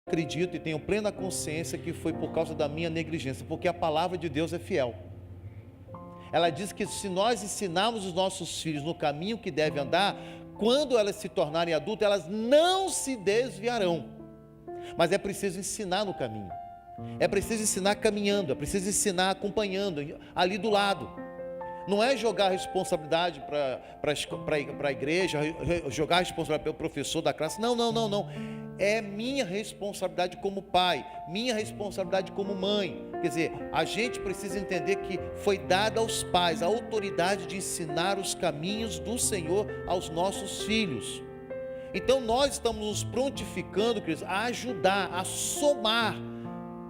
acredito e tenho plena consciência que foi por causa da minha negligência, porque a palavra de Deus é fiel. Ela diz que se nós ensinarmos os nossos filhos no caminho que devem andar, quando elas se tornarem adultas, elas não se desviarão. Mas é preciso ensinar no caminho, é preciso ensinar caminhando, é preciso ensinar acompanhando, ali do lado. Não é jogar a responsabilidade para a igreja, jogar a responsabilidade para o professor da classe. Não. É minha responsabilidade como pai, minha responsabilidade como mãe. Quer dizer, a gente precisa entender que foi dada aos pais a autoridade de ensinar os caminhos do Senhor aos nossos filhos. Então nós estamos nos prontificando, queridos, a ajudar, a somar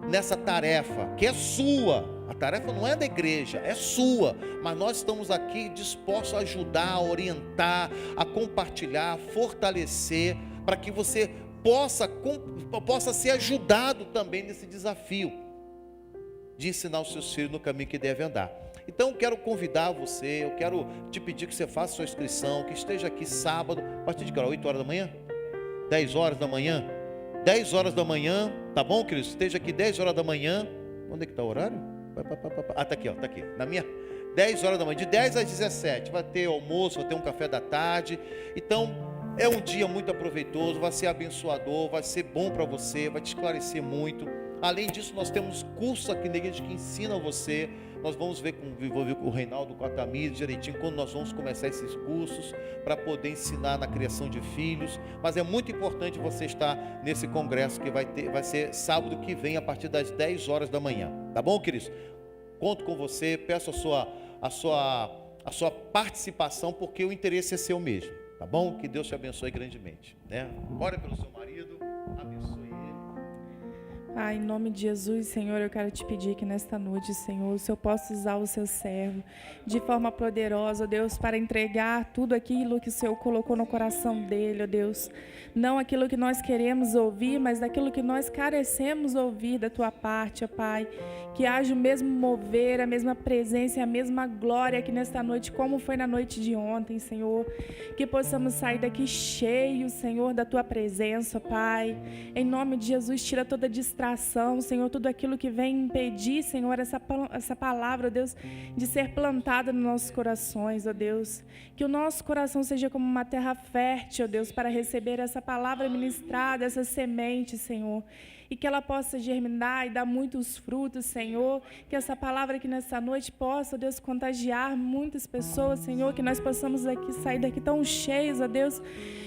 nessa tarefa, que é sua. A tarefa não é da igreja, é sua, mas nós estamos aqui dispostos a ajudar, a orientar, a compartilhar, a fortalecer, para que você possa ser ajudado também nesse desafio de ensinar os seus filhos no caminho que devem andar. Então quero convidar você, eu quero te pedir que você faça sua inscrição, que esteja aqui sábado, a partir de que hora? 8 horas da manhã? 10 horas da manhã? 10 horas da manhã, tá bom, queridos? Esteja aqui 10 horas da manhã. Onde é que está o horário? Ah, está aqui, ó, está aqui. Na minha 10 horas da manhã, de 10 às 17, vai ter almoço, vai ter um café da tarde. Então, é um dia muito aproveitoso, vai ser abençoador, vai ser bom para você, vai te esclarecer muito. Além disso, nós temos curso aqui na igreja que ensina você. Nós vamos ver com o Reinaldo, com a Tamir, direitinho, quando nós vamos começar esses cursos, para poder ensinar na criação de filhos. Mas é muito importante você estar nesse congresso que vai ser sábado que vem, a partir das 10 horas da manhã. Tá bom, queridos? Conto com você, peço a sua participação, porque o interesse é seu mesmo. Tá bom? Que Deus te abençoe grandemente, né? Ore pelo seu marido, abençoe ele. Pai, em nome de Jesus, Senhor, eu quero te pedir que nesta noite, Senhor, o Senhor possa usar o seu servo de forma poderosa, ó Deus, para entregar tudo aquilo que o Senhor colocou no coração dele, ó Deus. Não aquilo que nós queremos ouvir, mas daquilo que nós carecemos ouvir da tua parte, ó Pai. Que haja o mesmo mover, a mesma presença e a mesma glória aqui nesta noite, como foi na noite de ontem, Senhor. Que possamos sair daqui cheios, Senhor, da tua presença, ó Pai. Em nome de Jesus, tira toda distração, Senhor, tudo aquilo que vem impedir, Senhor, essa palavra, ó Deus, de ser plantada nos nossos corações, ó Deus. Que o nosso coração seja como uma terra fértil, ó Deus, para receber essa palavra ministrada, essa semente, Senhor. E que ela possa germinar e dar muitos frutos, Senhor. Que essa palavra aqui nessa noite possa, ó Deus, contagiar muitas pessoas, Senhor. Que nós possamos sair daqui tão cheios, ó Deus.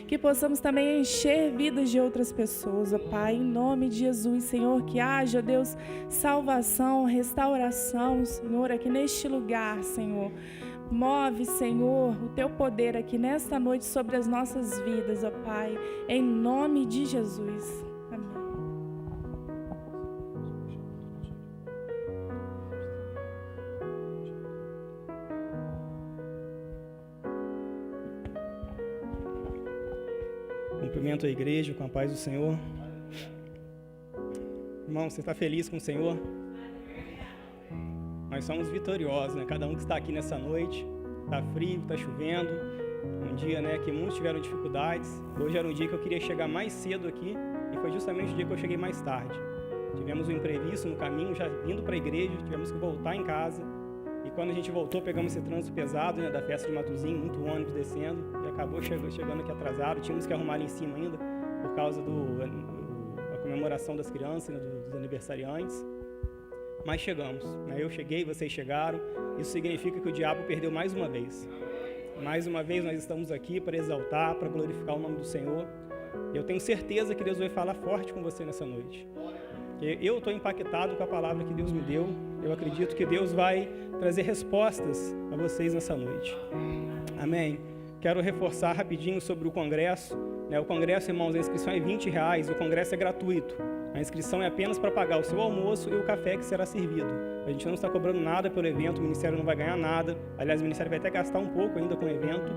Que possamos também encher vidas de outras pessoas, ó Pai. Em nome de Jesus, Senhor, que haja, ó Deus, salvação, restauração, Senhor, aqui neste lugar, Senhor. Move, Senhor, o teu poder aqui nesta noite sobre as nossas vidas, ó Pai. Em nome de Jesus. Cumprimento a igreja com a paz do Senhor. Irmão, você está feliz com o Senhor? Nós somos vitoriosos, né? Cada um que está aqui nessa noite, está frio, está chovendo, um dia, né, que muitos tiveram dificuldades. Hoje era um dia que eu queria chegar mais cedo aqui e foi justamente o dia que eu cheguei mais tarde. Tivemos um imprevisto no caminho, já vindo para a igreja, tivemos que voltar em casa. E quando a gente voltou, pegamos esse trânsito pesado, né, da festa de Matuzinho, muito ônibus descendo, e acabou chegando aqui atrasado. Tínhamos que arrumar ali em cima ainda, por causa da comemoração das crianças, né, dos aniversariantes. Mas chegamos, né? Eu cheguei, vocês chegaram. Isso significa que o diabo perdeu mais uma vez. Mais uma vez nós estamos aqui para exaltar, para glorificar o nome do Senhor. Eu tenho certeza que Deus vai falar forte com você nessa noite. Eu estou impactado com a palavra que Deus me deu. Eu acredito que Deus vai trazer respostas a vocês nessa noite. Amém. Quero reforçar rapidinho sobre o congresso. O congresso, irmãos, a inscrição é R$20, o congresso é gratuito. A inscrição é apenas para pagar o seu almoço e o café que será servido. A gente não está cobrando nada pelo evento, o ministério não vai ganhar nada. Aliás, o ministério vai até gastar um pouco ainda com o evento,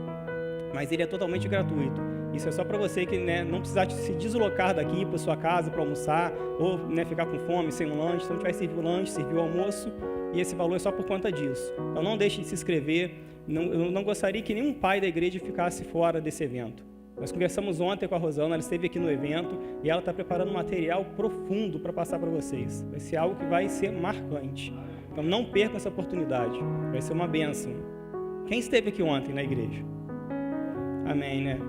mas ele é totalmente gratuito. Isso é só para você que, né, não precisar se deslocar daqui para sua casa para almoçar ou, né, ficar com fome, sem um lanche. Então a gente vai servir o lanche, servir o almoço e esse valor é só por conta disso. Então não deixe de se inscrever. Eu não gostaria que nenhum pai da igreja ficasse fora desse evento. Nós conversamos ontem com a Rosana, ela esteve aqui no evento e ela está preparando um material profundo para passar para vocês. Vai ser algo que vai ser marcante. Então não percam essa oportunidade, vai ser uma bênção. Quem esteve aqui ontem na igreja? Amém, né?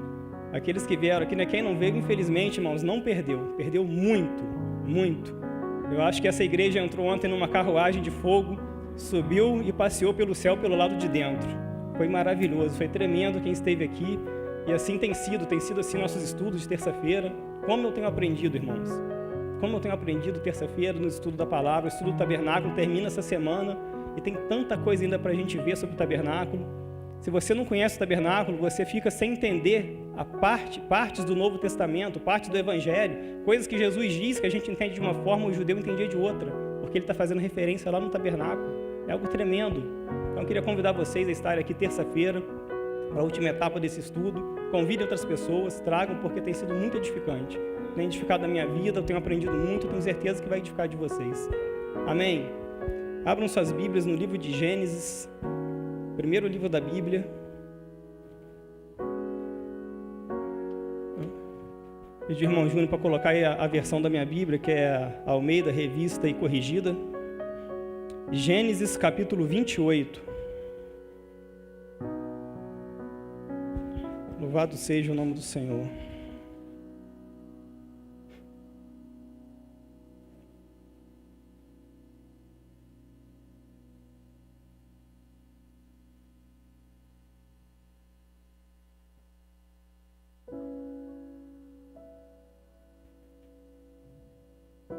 Aqueles que vieram aqui, né? Quem não veio, infelizmente, irmãos, não perdeu muito, muito. Eu acho que essa igreja entrou ontem numa carruagem de fogo, subiu e passeou pelo céu pelo lado de dentro. Foi maravilhoso, foi tremendo quem esteve aqui. E assim tem sido assim nossos estudos de terça-feira. Como eu tenho aprendido, irmãos. Como eu tenho aprendido terça-feira no estudo da palavra, o estudo do tabernáculo termina essa semana e tem tanta coisa ainda para a gente ver sobre o tabernáculo. Se você não conhece o tabernáculo, você fica sem entender partes do Novo Testamento, partes do Evangelho, coisas que Jesus diz que a gente entende de uma forma, o judeu entendia de outra, porque ele está fazendo referência lá no tabernáculo. É algo tremendo. Então eu queria convidar vocês a estarem aqui terça-feira, para a última etapa desse estudo. Convide outras pessoas, tragam, porque tem sido muito edificante. Tem edificado a minha vida, eu tenho aprendido muito, tenho certeza que vai edificar de vocês. Amém? Abram suas Bíblias no livro de Gênesis, primeiro livro da Bíblia. Pedi ao irmão Júnior para colocar aí a versão da minha Bíblia, que é a Almeida, revista e corrigida. Gênesis capítulo 28. Louvado seja o nome do Senhor.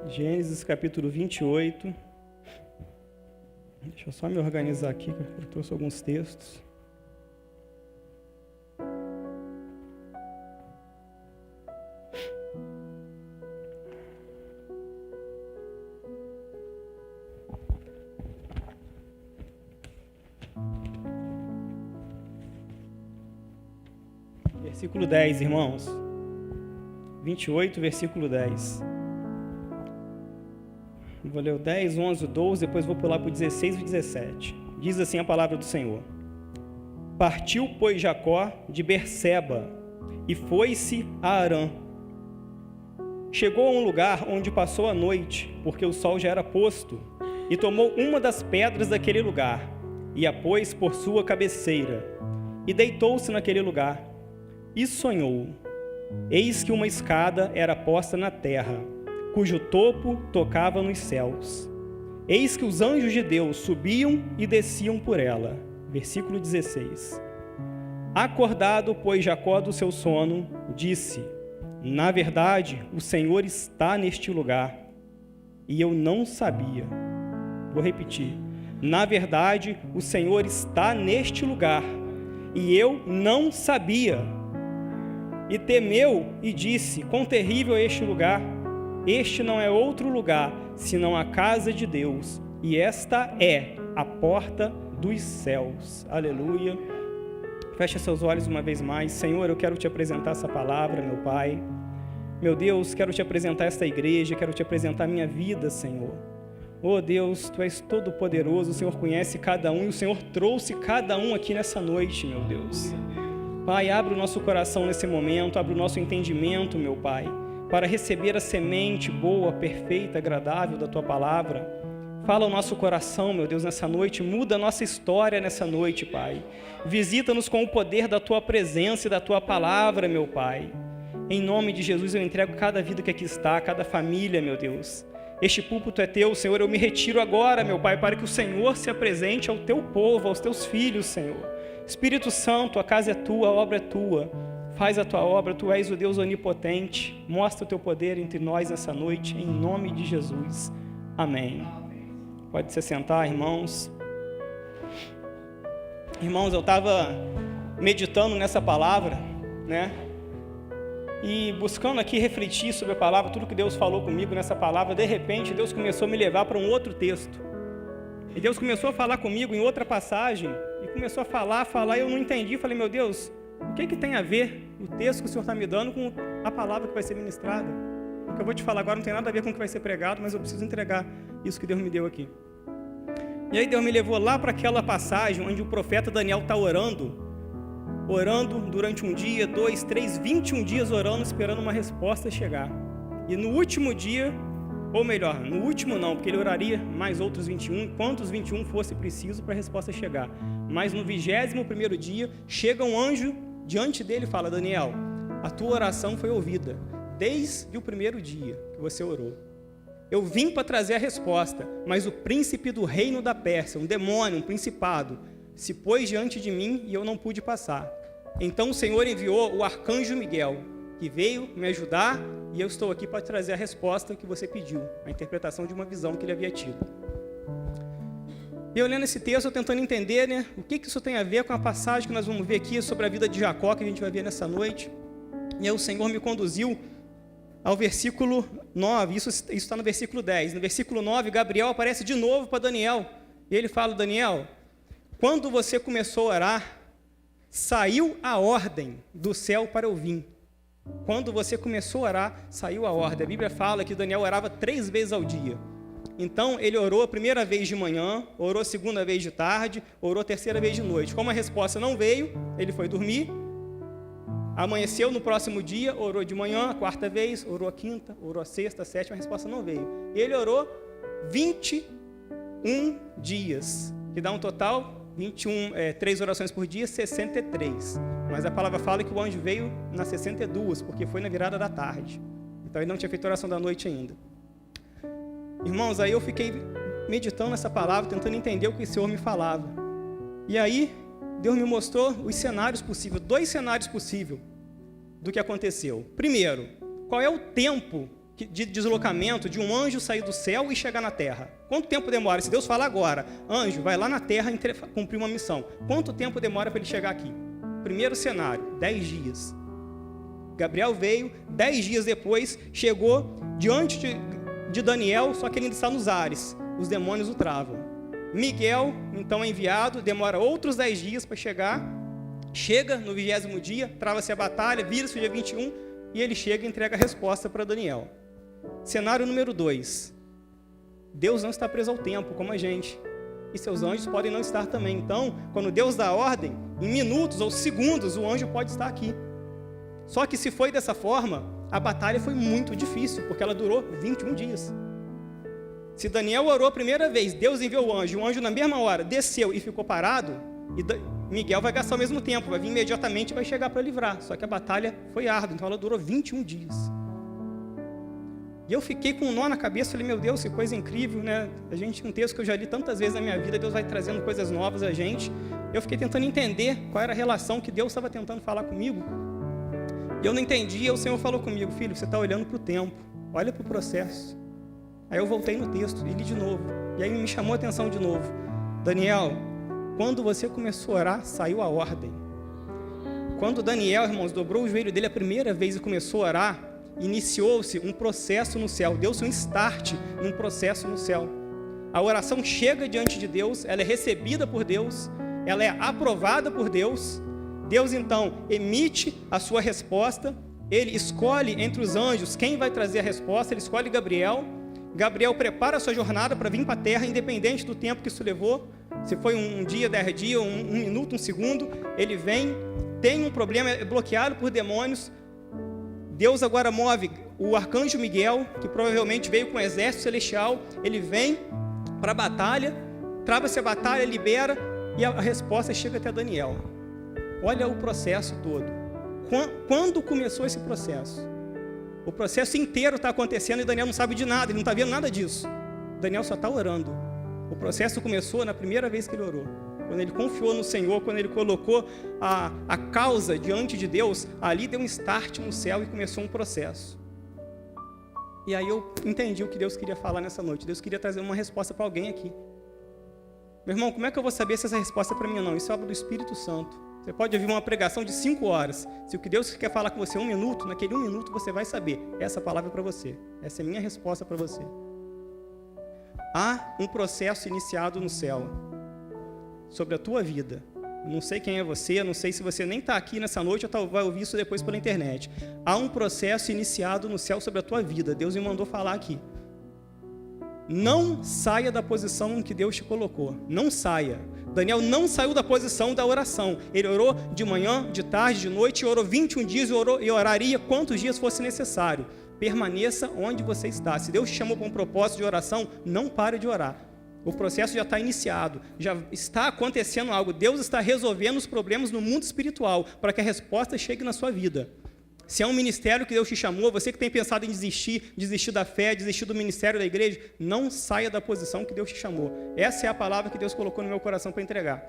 Gênesis capítulo 28. Deixa eu só me organizar aqui, que eu trouxe alguns textos. Versículo 10, irmãos. 28, versículo 10. Vou ler o 10, 11, 12, depois vou pular para o 16 e 17. Diz assim a palavra do Senhor. Partiu, pois, Jacó de Berseba e foi-se a Harã. Chegou a um lugar onde passou a noite, porque o sol já era posto, e tomou uma das pedras daquele lugar, e a pôs por sua cabeceira, e deitou-se naquele lugar, e sonhou. Eis que uma escada era posta na terra, cujo topo tocava nos céus. Eis que os anjos de Deus subiam e desciam por ela. Versículo 16. Acordado, pois, Jacó do seu sono, disse: na verdade, o Senhor está neste lugar, e eu não sabia. Vou repetir. Na verdade, o Senhor está neste lugar, e eu não sabia. E temeu e disse: quão terrível é este lugar! Este não é outro lugar, senão a casa de Deus, e esta é a porta dos céus. Aleluia. Feche seus olhos uma vez mais. Senhor, eu quero te apresentar essa palavra, meu Pai. Meu Deus, quero te apresentar esta igreja, quero te apresentar a minha vida, Senhor. Oh Deus, Tu és todo poderoso, o Senhor conhece cada um, e o Senhor trouxe cada um aqui nessa noite, meu Deus. Pai, abre o nosso coração nesse momento, abre o nosso entendimento, meu Pai, para receber a semente boa, perfeita, agradável da Tua palavra. Fala o nosso coração, meu Deus, nessa noite, muda a nossa história nessa noite, Pai. Visita-nos com o poder da Tua presença e da Tua palavra, meu Pai. Em nome de Jesus, eu entrego cada vida que aqui está, cada família, meu Deus. Este púlpito é Teu, Senhor, eu me retiro agora, meu Pai, para que o Senhor se apresente ao Teu povo, aos Teus filhos, Senhor. Espírito Santo, a casa é Tua, a obra é Tua. Faz a Tua obra, Tu és o Deus onipotente. Mostra o Teu poder entre nós nessa noite, em nome de Jesus. Amém. Pode se sentar, irmãos. Irmãos, eu estava meditando nessa palavra, né? E buscando aqui refletir sobre a palavra, tudo que Deus falou comigo nessa palavra. De repente, Deus começou a me levar para um outro texto. E Deus começou a falar comigo em outra passagem. E começou a falar, e eu não entendi. Falei, meu Deus, o que tem a ver o texto que o Senhor está me dando com a palavra que vai ser ministrada? O que eu vou te falar agora não tem nada a ver com o que vai ser pregado, mas eu preciso entregar isso que Deus me deu aqui. E aí Deus me levou lá para aquela passagem onde o profeta Daniel está orando orando durante um dia, 2, 3, 21 dias orando, esperando uma resposta chegar. E no último dia, ou melhor, no último não, porque ele oraria mais outros 21, quantos 21 fosse preciso para a resposta chegar. Mas no 21º dia, chega um anjo diante dele e fala: Daniel, a tua oração foi ouvida desde o primeiro dia que você orou. Eu vim para trazer a resposta, mas o príncipe do reino da Pérsia, um demônio, um principado, se pôs diante de mim e eu não pude passar. Então o Senhor enviou o arcanjo Miguel, que veio me ajudar, e eu estou aqui para trazer a resposta que você pediu, a interpretação de uma visão que ele havia tido. E eu lendo esse texto, tentando entender, né, o que isso tem a ver com a passagem que nós vamos ver aqui sobre a vida de Jacó, que a gente vai ver nessa noite. E aí o Senhor me conduziu ao versículo 9, isso está no versículo 10. No versículo 9, Gabriel aparece de novo para Daniel, e ele fala: Daniel, quando você começou a orar, saiu a ordem do céu para eu vir. Quando você começou a orar, saiu a ordem. A Bíblia fala que Daniel orava 3 vezes ao dia. Então, ele orou a primeira vez de manhã, orou a segunda vez de tarde, orou a terceira vez de noite. Como a resposta não veio, ele foi dormir. Amanheceu no próximo dia, orou de manhã, a quarta vez, orou a quinta, orou a sexta, a sétima, a resposta não veio. Ele orou 21 dias, que dá um total, 3 orações por dia, 63. Mas a palavra fala que o anjo veio nas 62, porque foi na virada da tarde. Então ele não tinha feito oração da noite ainda. Irmãos, aí eu fiquei meditando nessa palavra, tentando entender o que o Senhor me falava. E aí, Deus me mostrou os cenários possíveis, 2 cenários possíveis do que aconteceu. Primeiro, qual é o tempo de deslocamento de um anjo sair do céu e chegar na terra? Quanto tempo demora? Se Deus fala agora, anjo, vai lá na terra cumprir uma missão. Quanto tempo demora para ele chegar aqui? Primeiro cenário, 10 dias. Gabriel veio, 10 dias depois, chegou diante de Daniel, só que ele ainda está nos ares. Os demônios o travam. Miguel, então, é enviado, demora outros 10 dias para chegar. Chega no 20º dia, trava-se a batalha, vira-se o dia 21, e ele chega e entrega a resposta para Daniel. Cenário número 2. Deus não está preso ao tempo, como a gente. E seus anjos podem não estar também. Então, quando Deus dá a ordem, em minutos ou segundos, o anjo pode estar aqui. Só que se foi dessa forma, a batalha foi muito difícil, porque ela durou 21 dias. Se Daniel orou a primeira vez, Deus enviou o anjo na mesma hora desceu e ficou parado, e Miguel vai gastar o mesmo tempo, vai vir imediatamente e vai chegar para livrar. Só que a batalha foi árdua, então ela durou 21 dias. E eu fiquei com um nó na cabeça, falei, meu Deus, que coisa incrível, né? Um texto que eu já li tantas vezes na minha vida, Deus vai trazendo coisas novas a gente. Eu fiquei tentando entender qual era a relação que Deus estava tentando falar comigo. E eu não entendia, o Senhor falou comigo, filho, você está olhando para o tempo, olha para o processo. Aí eu voltei no texto e li de novo. E aí me chamou a atenção de novo. Daniel, quando você começou a orar, saiu a ordem. Quando Daniel, irmãos, dobrou o joelho dele a primeira vez e começou a orar, iniciou-se um processo no céu, deu-se um start num processo no céu. A oração chega diante de Deus, ela é recebida por Deus, ela é aprovada por Deus. Deus, então, emite a sua resposta, ele escolhe entre os anjos quem vai trazer a resposta, ele escolhe Gabriel. Gabriel prepara a sua jornada para vir para a terra, independente do tempo que isso levou. Se foi um dia, 10 dias, um minuto, um segundo, ele vem, tem um problema, é bloqueado por demônios. Deus agora move o arcanjo Miguel, que provavelmente veio com o exército celestial, ele vem para a batalha, trava-se a batalha, libera, e a resposta chega até Daniel. Olha o processo todo. Quando começou esse processo? O processo inteiro está acontecendo e Daniel não sabe de nada, ele não está vendo nada disso. Daniel só está orando. O processo começou na primeira vez que ele orou. Quando ele confiou no Senhor, quando ele colocou a causa diante de Deus, ali deu um start no céu e começou um processo. E aí eu entendi o que Deus queria falar nessa noite. Deus queria trazer uma resposta para alguém aqui. Meu irmão, como é que eu vou saber se essa resposta é para mim ou não? Isso é obra do Espírito Santo. Você pode ouvir uma pregação de 5 horas. Se o que Deus quer falar com você 1 minuto, naquele 1 minuto você vai saber. Essa palavra é para você. Essa é a minha resposta para você. Há um processo iniciado no céu sobre a tua vida. Não sei quem é você, não sei se você nem está aqui nessa noite ou vai ouvir isso depois pela internet. Há um processo iniciado no céu sobre a tua vida. Deus me mandou falar aqui. Não saia da posição em que Deus te colocou. Não saia. Daniel não saiu da posição da oração. Ele orou de manhã, de tarde, de noite, e orou 21 dias e oraria quantos dias fosse necessário. Permaneça onde você está. Se Deus te chamou para um propósito de oração, não pare de orar. O processo já está iniciado, já está acontecendo algo. Deus está resolvendo os problemas no mundo espiritual para que a resposta chegue na sua vida. Se é um ministério que Deus te chamou, você que tem pensado em desistir da fé, desistir do ministério da igreja, não saia da posição que Deus te chamou. Essa é a palavra que Deus colocou no meu coração para entregar.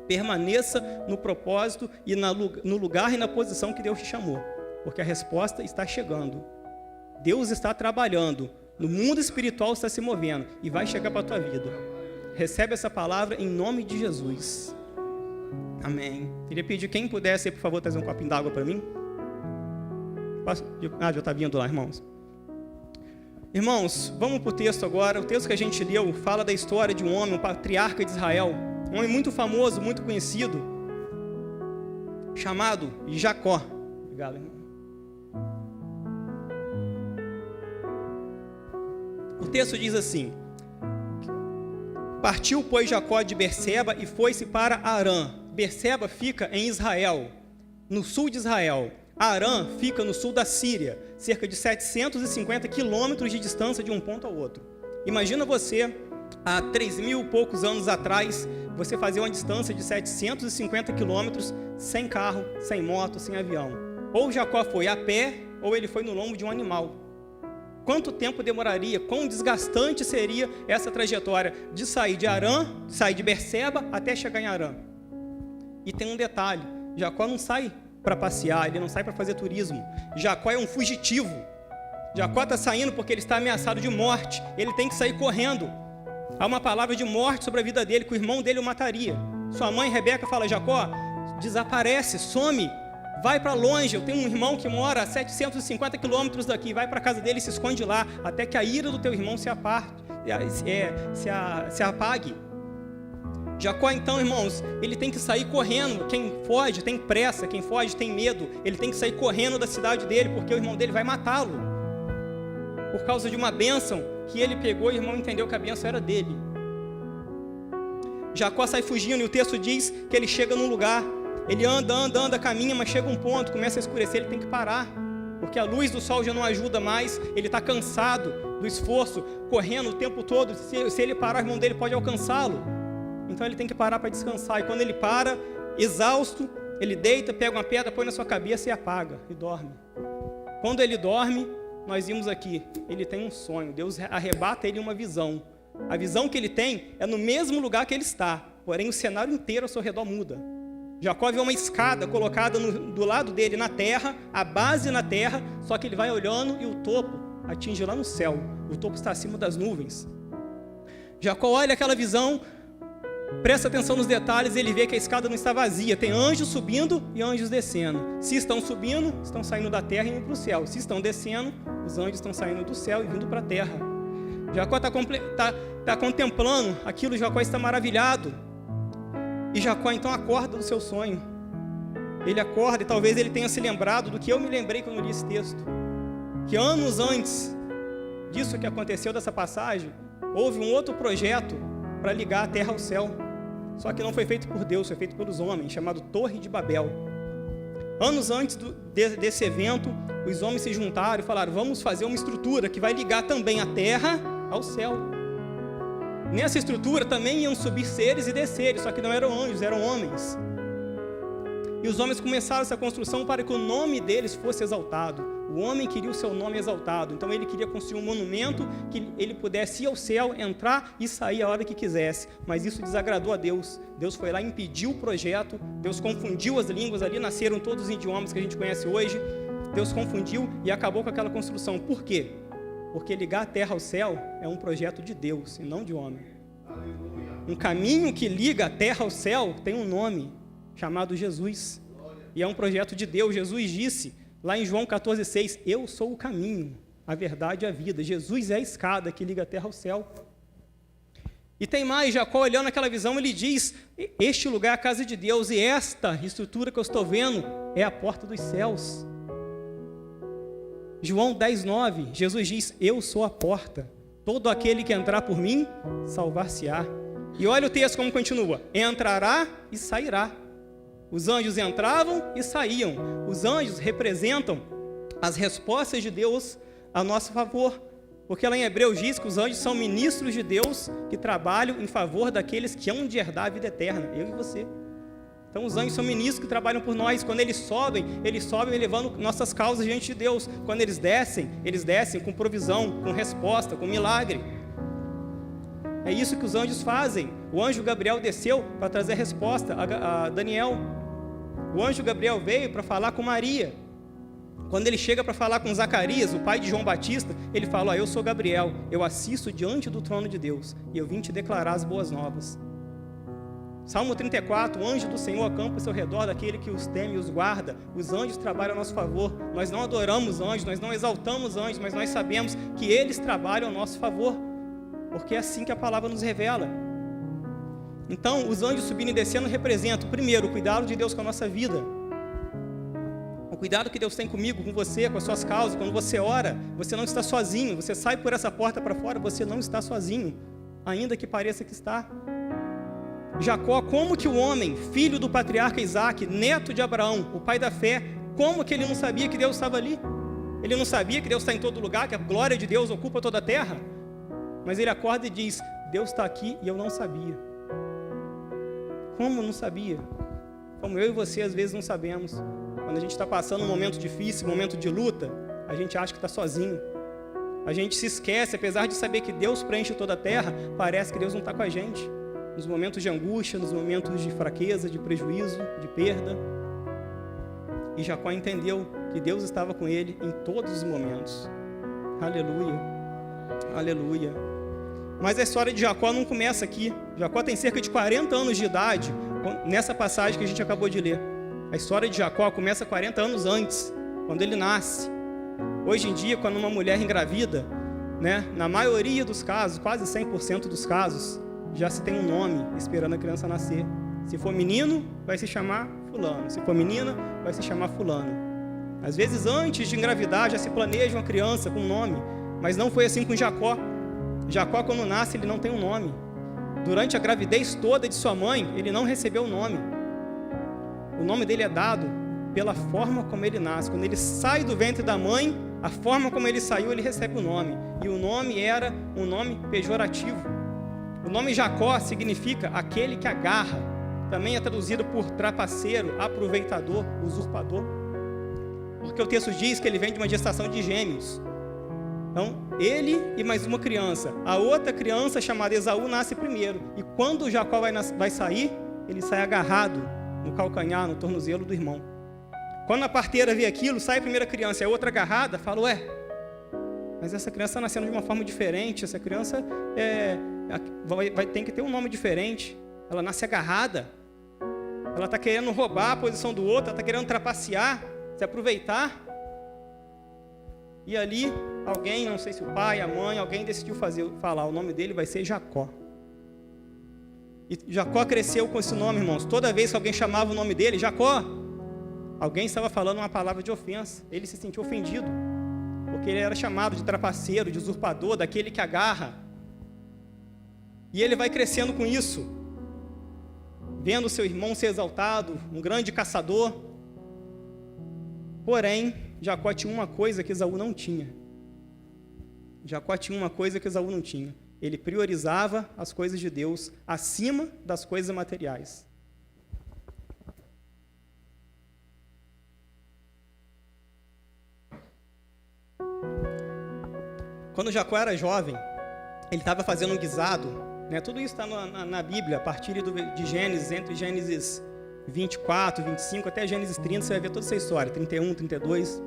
Permaneça no propósito e no lugar e na posição que Deus te chamou, porque a resposta está chegando. Deus está trabalhando, no mundo espiritual está se movendo e vai chegar para a tua vida. Recebe essa palavra em nome de Jesus. Amém. Queria pedir quem pudesse, por favor, trazer um copinho d'água para mim. Já está vindo lá, irmãos. Irmãos, vamos para o texto agora. O texto que a gente leu fala da história de um homem, um patriarca de Israel, um homem muito famoso, muito conhecido, chamado Jacó. Obrigado, irmão. O texto diz assim: partiu, pois, Jacó de Berseba e foi-se para Arã. Berseba fica em Israel, no sul de Israel. Arã fica no sul da Síria, cerca de 750 quilômetros de distância de um ponto ao outro. Imagina você, há 3.000 e poucos anos atrás, você fazer uma distância de 750 quilômetros sem carro, sem moto, sem avião. Ou Jacó foi a pé, ou ele foi no lombo de um animal. Quanto tempo demoraria, quão desgastante seria essa trajetória de sair de Arã, sair de Berseba até chegar em Arã? E tem um detalhe, Jacó não sai para passear, ele não sai para fazer turismo. Jacó é um fugitivo. Jacó está saindo porque ele está ameaçado de morte, ele tem que sair correndo. Há uma palavra de morte sobre a vida dele, que o irmão dele o mataria. Sua mãe, Rebeca, fala: Jacó, desaparece, some, vai para longe. Eu tenho um irmão que mora a 750 quilômetros daqui, vai para a casa dele e se esconde lá, até que a ira do teu irmão se apague. Jacó, então, irmãos, ele tem que sair correndo. Quem foge tem pressa, quem foge tem medo. Ele tem que sair correndo da cidade dele, porque o irmão dele vai matá-lo. Por causa de uma bênção que ele pegou, o irmão entendeu que a bênção era dele. Jacó sai fugindo e o texto diz que ele chega num lugar. Ele anda, caminha, mas chega um ponto, começa a escurecer, ele tem que parar. Porque a luz do sol já não ajuda mais, ele está cansado do esforço, correndo o tempo todo. Se ele parar, o irmão dele pode alcançá-lo. Então ele tem que parar para descansar. E quando ele para, exausto, ele deita, pega uma pedra, põe na sua cabeça e apaga, e dorme. Quando ele dorme, nós vimos aqui, ele tem um sonho. Deus arrebata ele uma visão. A visão que ele tem é no mesmo lugar que ele está, porém o cenário inteiro ao seu redor muda. Jacó vê uma escada colocada do lado dele na terra, a base na terra, só que ele vai olhando e o topo atinge lá no céu. O topo está acima das nuvens. Jacó olha aquela visão, presta atenção nos detalhes, ele vê que a escada não está vazia, tem anjos subindo e anjos descendo. Se estão subindo, estão saindo da terra e indo para o céu. Se estão descendo, os anjos estão saindo do céu e vindo para a terra. Jacó está contemplando aquilo, Jacó está maravilhado. E Jacó então acorda do seu sonho. Ele acorda e talvez ele tenha se lembrado do que eu me lembrei quando li esse texto. Que anos antes disso que aconteceu, dessa passagem, houve um outro projeto para ligar a terra ao céu. Só que não foi feito por Deus, foi feito pelos homens, chamado Torre de Babel. Anos antes desse evento, os homens se juntaram e falaram: vamos fazer uma estrutura que vai ligar também a terra ao céu. Nessa estrutura também iam subir seres e desceres, só que não eram anjos, eram homens. E os homens começaram essa construção para que o nome deles fosse exaltado. O homem queria o seu nome exaltado, então ele queria construir um monumento que ele pudesse ir ao céu, entrar e sair a hora que quisesse. Mas isso desagradou a Deus. Deus foi lá e impediu o projeto, Deus confundiu as línguas, ali nasceram todos os idiomas que a gente conhece hoje. Deus confundiu e acabou com aquela construção. Por quê? Porque ligar a terra ao céu é um projeto de Deus e não de homem. Um caminho que liga a terra ao céu tem um nome, chamado Jesus. E é um projeto de Deus. Jesus disse, lá em João 14,6, eu sou o caminho, a verdade e a vida. Jesus é a escada que liga a terra ao céu. E tem mais, Jacó olhando aquela visão, ele diz, este lugar é a casa de Deus, e esta estrutura que eu estou vendo é a porta dos céus. João 10,9, Jesus diz, eu sou a porta. todo aquele que entrar por mim, salvar-se-á. E olha o texto como continua: entrará e sairá. Os anjos entravam e saíam. Os anjos representam as respostas de Deus a nosso favor. Porque lá em Hebreus diz que os anjos são ministros de Deus que trabalham em favor daqueles que hão de herdar a vida eterna, eu e você. Então os anjos são ministros que trabalham por nós. Quando eles sobem levando nossas causas diante de Deus. Quando eles descem com provisão, com resposta, com milagre. É isso que os anjos fazem. O anjo Gabriel desceu para trazer a resposta a Daniel. O anjo Gabriel veio para falar com Maria. Quando ele chega para falar com Zacarias, o pai de João Batista, ele fala: eu sou Gabriel, eu assisto diante do trono de Deus e eu vim te declarar as boas novas. Salmo 34, o anjo do Senhor acampa ao seu redor daquele que os teme e os guarda. Os anjos trabalham a nosso favor. Nós não adoramos anjos, nós não exaltamos anjos, mas nós sabemos que eles trabalham a nosso favor, porque é assim que a palavra nos revela. Então, os anjos subindo e descendo representam, primeiro, o cuidado de Deus com a nossa vida. O cuidado que Deus tem comigo, com você, com as suas causas. Quando você ora, você não está sozinho. Você sai por essa porta para fora, você não está sozinho, ainda que pareça que está. Jacó, como que o homem, filho do patriarca Isaac, neto de Abraão, o pai da fé, como que ele não sabia que Deus estava ali? Ele não sabia que Deus está em todo lugar, que a glória de Deus ocupa toda a terra? Mas ele acorda e diz: Deus está aqui e eu não sabia. Como não sabia? Como eu e você às vezes não sabemos. Quando a gente está passando um momento difícil, um momento de luta, a gente acha que está sozinho. A gente se esquece, apesar de saber que Deus preenche toda a terra, parece que Deus não está com a gente. Nos momentos de angústia, nos momentos de fraqueza, de prejuízo, de perda. E Jacó entendeu que Deus estava com ele em todos os momentos. Aleluia, aleluia. Mas a história de Jacó não começa aqui. Jacó tem cerca de 40 anos de idade, nessa passagem que a gente acabou de ler. A história de Jacó começa 40 anos antes, quando ele nasce. Hoje em dia, quando uma mulher engravida, na maioria dos casos, quase 100% dos casos, já se tem um nome esperando a criança nascer. Se for menino, vai se chamar fulano. Se for menina, vai se chamar fulano. Às vezes, antes de engravidar, já se planeja uma criança com um nome. Mas não foi assim com Jacó. Jacó, quando nasce, ele não tem um nome. Durante a gravidez toda de sua mãe, ele não recebeu o nome. O nome dele é dado pela forma como ele nasce. Quando ele sai do ventre da mãe, a forma como ele saiu, ele recebe o nome. E o nome era um nome pejorativo. O nome Jacó significa aquele que agarra. Também é traduzido por trapaceiro, aproveitador, usurpador. Porque o texto diz que ele vem de uma gestação de gêmeos. Então, ele e mais uma criança. A outra criança, chamada Esaú, nasce primeiro. E quando Jacó vai sair, ele sai agarrado no calcanhar, no tornozelo do irmão. Quando a parteira vê aquilo, sai a primeira criança e a outra agarrada, fala: ué, mas essa criança está nascendo de uma forma diferente. Essa criança tem que ter um nome diferente. Ela nasce agarrada. Ela está querendo roubar a posição do outro, ela está querendo trapacear, se aproveitar. E ali, alguém, não sei se o pai, a mãe, alguém decidiu falar, o nome dele vai ser Jacó. E Jacó cresceu com esse nome, irmãos. Toda vez que alguém chamava o nome dele, Jacó, alguém estava falando uma palavra de ofensa. Ele se sentiu ofendido, porque ele era chamado de trapaceiro, de usurpador, daquele que agarra. E ele vai crescendo com isso, vendo seu irmão ser exaltado, um grande caçador. Porém, Jacó tinha uma coisa que Esaú não tinha. Jacó tinha uma coisa que Esaú não tinha. Ele priorizava as coisas de Deus acima das coisas materiais. Quando Jacó era jovem, ele estava fazendo um guisado, tudo isso está na Bíblia, a partir de Gênesis, entre Gênesis 24, 25 até Gênesis 30, você vai ver toda essa história, 31, 32.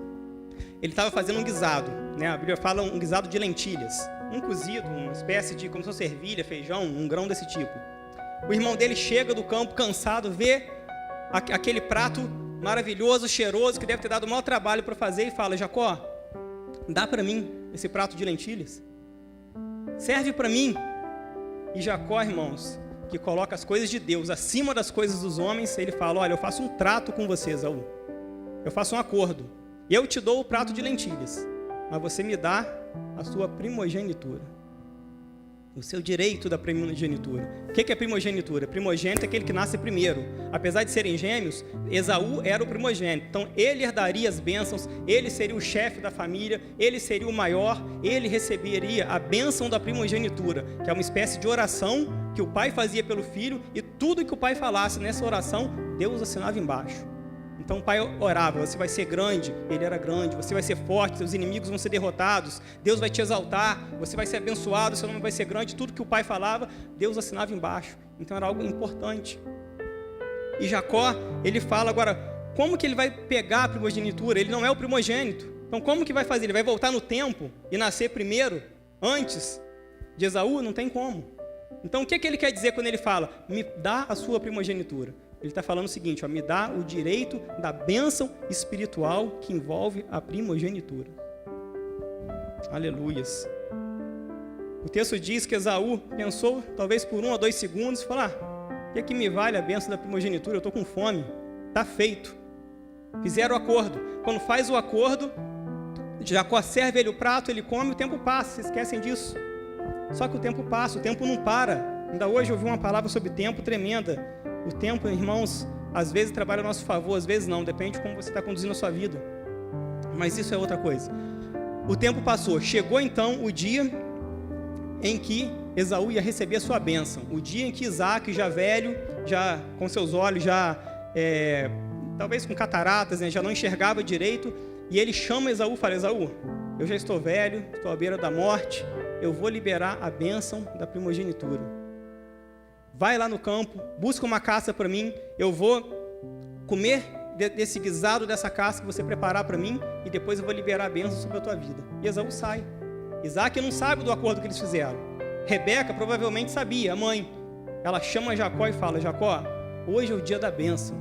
Ele estava fazendo um guisado, a Bíblia fala um guisado de lentilhas, um cozido, uma espécie de, como se fosse ervilha, feijão, um grão desse tipo. O irmão dele chega do campo cansado, vê aquele prato maravilhoso, cheiroso, que deve ter dado o maior trabalho para fazer, e fala: Jacó, dá para mim esse prato de lentilhas? Serve para mim. E Jacó, irmãos, que coloca as coisas de Deus acima das coisas dos homens, ele fala: olha, eu faço um trato com você, Esaú. Eu faço um acordo. Eu te dou o prato de lentilhas, mas você me dá a sua primogenitura. o seu direito da primogenitura. O que é primogenitura? Primogênito é aquele que nasce primeiro. Apesar de serem gêmeos, Esaú era o primogênito. Então, ele herdaria as bênçãos, ele seria o chefe da família, ele seria o maior, ele receberia a bênção da primogenitura, que é uma espécie de oração que o pai fazia pelo filho, e tudo que o pai falasse nessa oração, Deus assinava embaixo. Então o pai orava: você vai ser grande, ele era grande, você vai ser forte, seus inimigos vão ser derrotados, Deus vai te exaltar, você vai ser abençoado, seu nome vai ser grande. Tudo que o pai falava, Deus assinava embaixo. Então era algo importante. E Jacó, ele fala agora, como que ele vai pegar a primogenitura? Ele não é o primogênito. Então como que vai fazer? Ele vai voltar no tempo e nascer primeiro, antes de Esaú? Não tem como. Então o que ele quer dizer quando ele fala: me dá a sua primogenitura? Ele está falando o seguinte: me dá o direito da bênção espiritual que envolve a primogenitura. Aleluias. O texto diz que Esaú pensou, talvez por 1 a 2 segundos, e falou: o que é que me vale a bênção da primogenitura? Eu estou com fome. Está feito. Fizeram o acordo. Quando faz o acordo, Jacó serve ele o prato, ele come, o tempo passa. Vocês esquecem disso? Só que o tempo passa, o tempo não para. Ainda hoje eu ouvi uma palavra sobre tempo tremenda. O tempo, irmãos, às vezes trabalha a nosso favor, às vezes não, depende de como você está conduzindo a sua vida. Mas isso é outra coisa. O tempo passou, chegou então o dia em que Esaú ia receber a sua bênção. O dia em que Isaac, já velho, já com seus olhos talvez com cataratas, né, já não enxergava direito, e ele chama Esaú e fala: Esaú, eu já estou velho, estou à beira da morte, eu vou liberar a bênção da primogenitura. Vai lá no campo, busca uma caça para mim, eu vou comer desse guisado, dessa caça que você preparar para mim, e depois eu vou liberar a bênção sobre a tua vida. E Esaú sai. Isaac não sabe do acordo que eles fizeram. Rebeca provavelmente sabia, a mãe. Ela chama Jacó e fala: Jacó, hoje é o dia da bênção.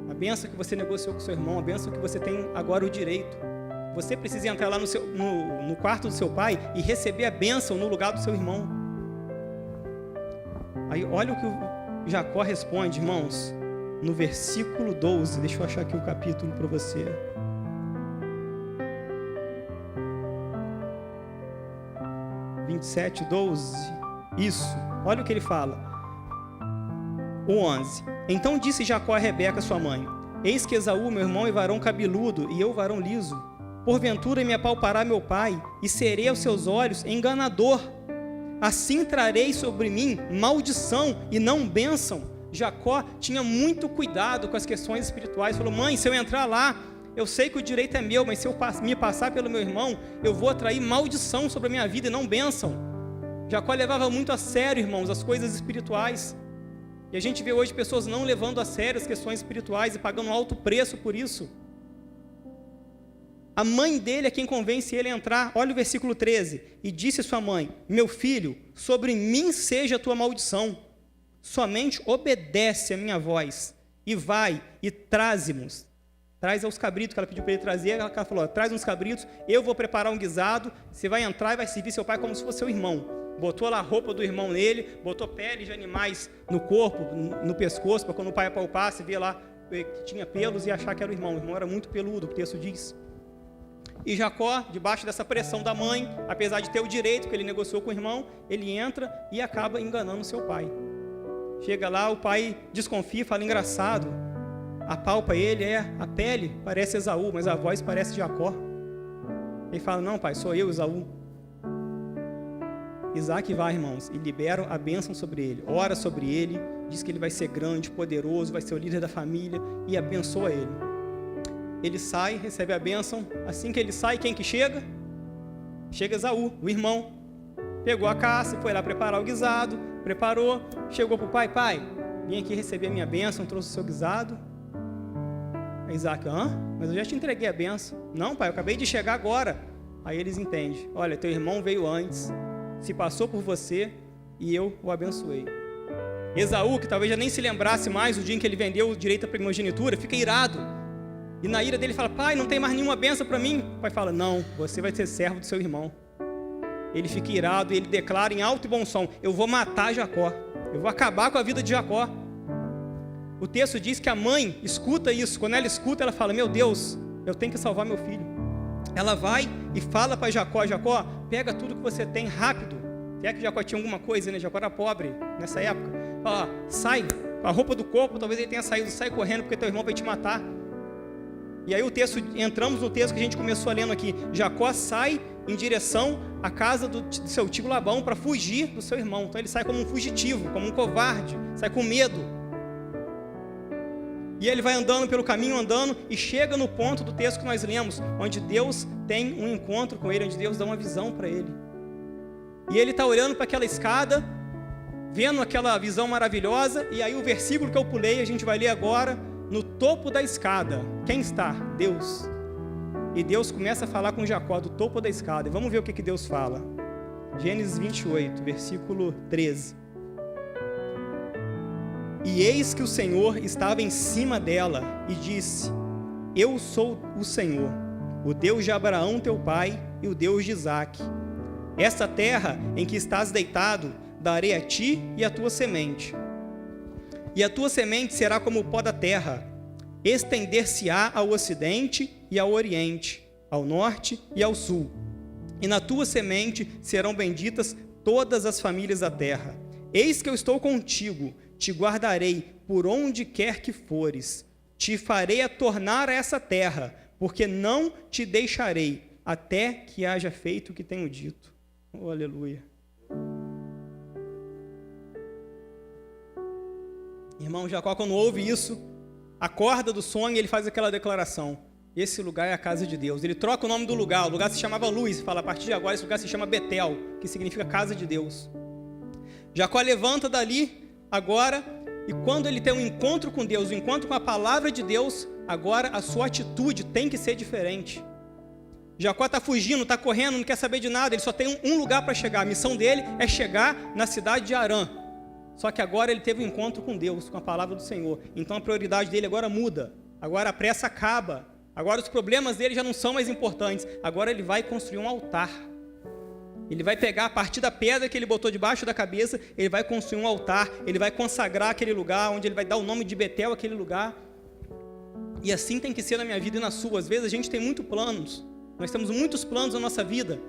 A bênção que você negociou com seu irmão, a bênção que você tem agora o direito. Você precisa entrar lá no quarto do seu pai e receber a bênção no lugar do seu irmão. Aí olha o que o Jacó responde, irmãos, no versículo 12. Deixa eu achar aqui o capítulo para você. (Verso 27, 12). Isso, olha o que ele fala. O 11. Então disse Jacó a Rebeca, sua mãe: eis que Esaú, meu irmão, é varão cabeludo, e eu varão liso. Porventura me apalpará meu pai, e serei aos seus olhos enganador. Assim trarei sobre mim maldição e não bênção. Jacó tinha muito cuidado com as questões espirituais. Falou: mãe, se eu entrar lá, eu sei que o direito é meu, mas se eu me passar pelo meu irmão, eu vou atrair maldição sobre a minha vida e não bênção. Jacó levava muito a sério, irmãos, as coisas espirituais. E a gente vê hoje pessoas não levando a sério as questões espirituais e pagando um alto preço por isso. A mãe dele é quem convence ele a entrar. Olha o versículo 13. E disse sua mãe: meu filho, sobre mim seja a tua maldição. Somente obedece a minha voz. E vai e traze-nos. Traz aos cabritos que ela pediu para ele trazer. Ela falou: traz uns cabritos, eu vou preparar um guisado. Você vai entrar e vai servir seu pai como se fosse seu irmão. Botou lá a roupa do irmão nele, botou pele de animais no corpo, no pescoço, para quando o pai apalpasse, ver lá que tinha pelos e achar que era o irmão. O irmão era muito peludo, o texto diz. E Jacó, debaixo dessa pressão da mãe, apesar de ter o direito que ele negociou com o irmão, ele entra e acaba enganando seu pai. Chega lá, o pai desconfia, fala: engraçado, apalpa ele, a pele parece Esaú, mas a voz parece Jacó. Ele fala: não, pai, sou eu, Esaú. Isaac vai, irmãos, e libera a bênção sobre ele, ora sobre ele, diz que ele vai ser grande, poderoso, vai ser o líder da família, e abençoa ele. Ele sai, recebe a bênção. Assim que ele sai, quem que chega? Chega Esaú, o irmão. Pegou a caça, foi lá preparar o guisado, preparou, chegou para o pai: pai, vim aqui receber a minha bênção, trouxe o seu guisado. Aí Isaac: mas eu já te entreguei a bênção. Não, pai, eu acabei de chegar agora. Aí eles entendem: olha, teu irmão veio antes, se passou por você e eu o abençoei. Esaú, que talvez já nem se lembrasse mais o dia em que ele vendeu o direito à primogenitura, fica irado. E na ira dele fala: pai, não tem mais nenhuma bênção para mim. O pai fala: não, você vai ser servo do seu irmão. Ele fica irado e ele declara em alto e bom som: eu vou matar Jacó, eu vou acabar com a vida de Jacó. O texto diz que a mãe escuta isso. Quando ela escuta, ela fala: meu Deus, eu tenho que salvar meu filho. Ela vai e fala para Jacó: Jacó, pega tudo que você tem rápido, Se é que Jacó tinha alguma coisa, né? Jacó era pobre nessa época. Fala, sai, com a roupa do corpo, talvez ele tenha saído, sai correndo porque teu irmão vai te matar. E aí entramos no texto que a gente começou lendo aqui. Jacó sai em direção à casa do seu tio Labão para fugir do seu irmão. Então ele sai como um fugitivo, como um covarde, sai com medo. E ele vai andando pelo caminho, andando, e chega no ponto do texto que nós lemos, onde Deus tem um encontro com ele, onde Deus dá uma visão para ele. E ele está olhando para aquela escada, vendo aquela visão maravilhosa, e aí o versículo que eu pulei, a gente vai ler agora, no topo da escada. Quem está? Deus. E Deus começa a falar com Jacó do topo da escada. E vamos ver o que Deus fala. Gênesis 28, versículo 13. E eis que o Senhor estava em cima dela e disse: Eu sou o Senhor, o Deus de Abraão teu pai e o Deus de Isaque. Esta terra em que estás deitado, darei a ti e a tua semente. E a tua semente será como o pó da terra, estender-se-á ao ocidente e ao oriente, ao norte e ao sul. E na tua semente serão benditas todas as famílias da terra. Eis que eu estou contigo, te guardarei por onde quer que fores, te farei a tornar a essa terra, porque não te deixarei até que haja feito o que tenho dito. Oh, aleluia. Irmão, Jacó, quando ouve isso, acorda do sonho e ele faz aquela declaração: esse lugar é a casa de Deus. Ele troca o nome do lugar, o lugar se chamava Luz, e fala, a partir de agora esse lugar se chama Betel, que significa casa de Deus. Jacó levanta dali agora, e quando ele tem um encontro com Deus, um encontro com a palavra de Deus, agora a sua atitude tem que ser diferente. Jacó está fugindo, está correndo, não quer saber de nada, ele só tem um lugar para chegar. A missão dele é chegar na cidade de Harã. Só que agora ele teve um encontro com Deus, com a palavra do Senhor. Então a prioridade dele agora muda. Agora a pressa acaba. Agora os problemas dele já não são mais importantes. Agora ele vai construir um altar. Ele vai pegar a partir da pedra que ele botou debaixo da cabeça, ele vai construir um altar, ele vai consagrar aquele lugar, onde ele vai dar o nome de Betel àquele lugar. E assim tem que ser na minha vida e na sua. Às vezes a gente tem muitos planos. Nós temos muitos planos na nossa vida,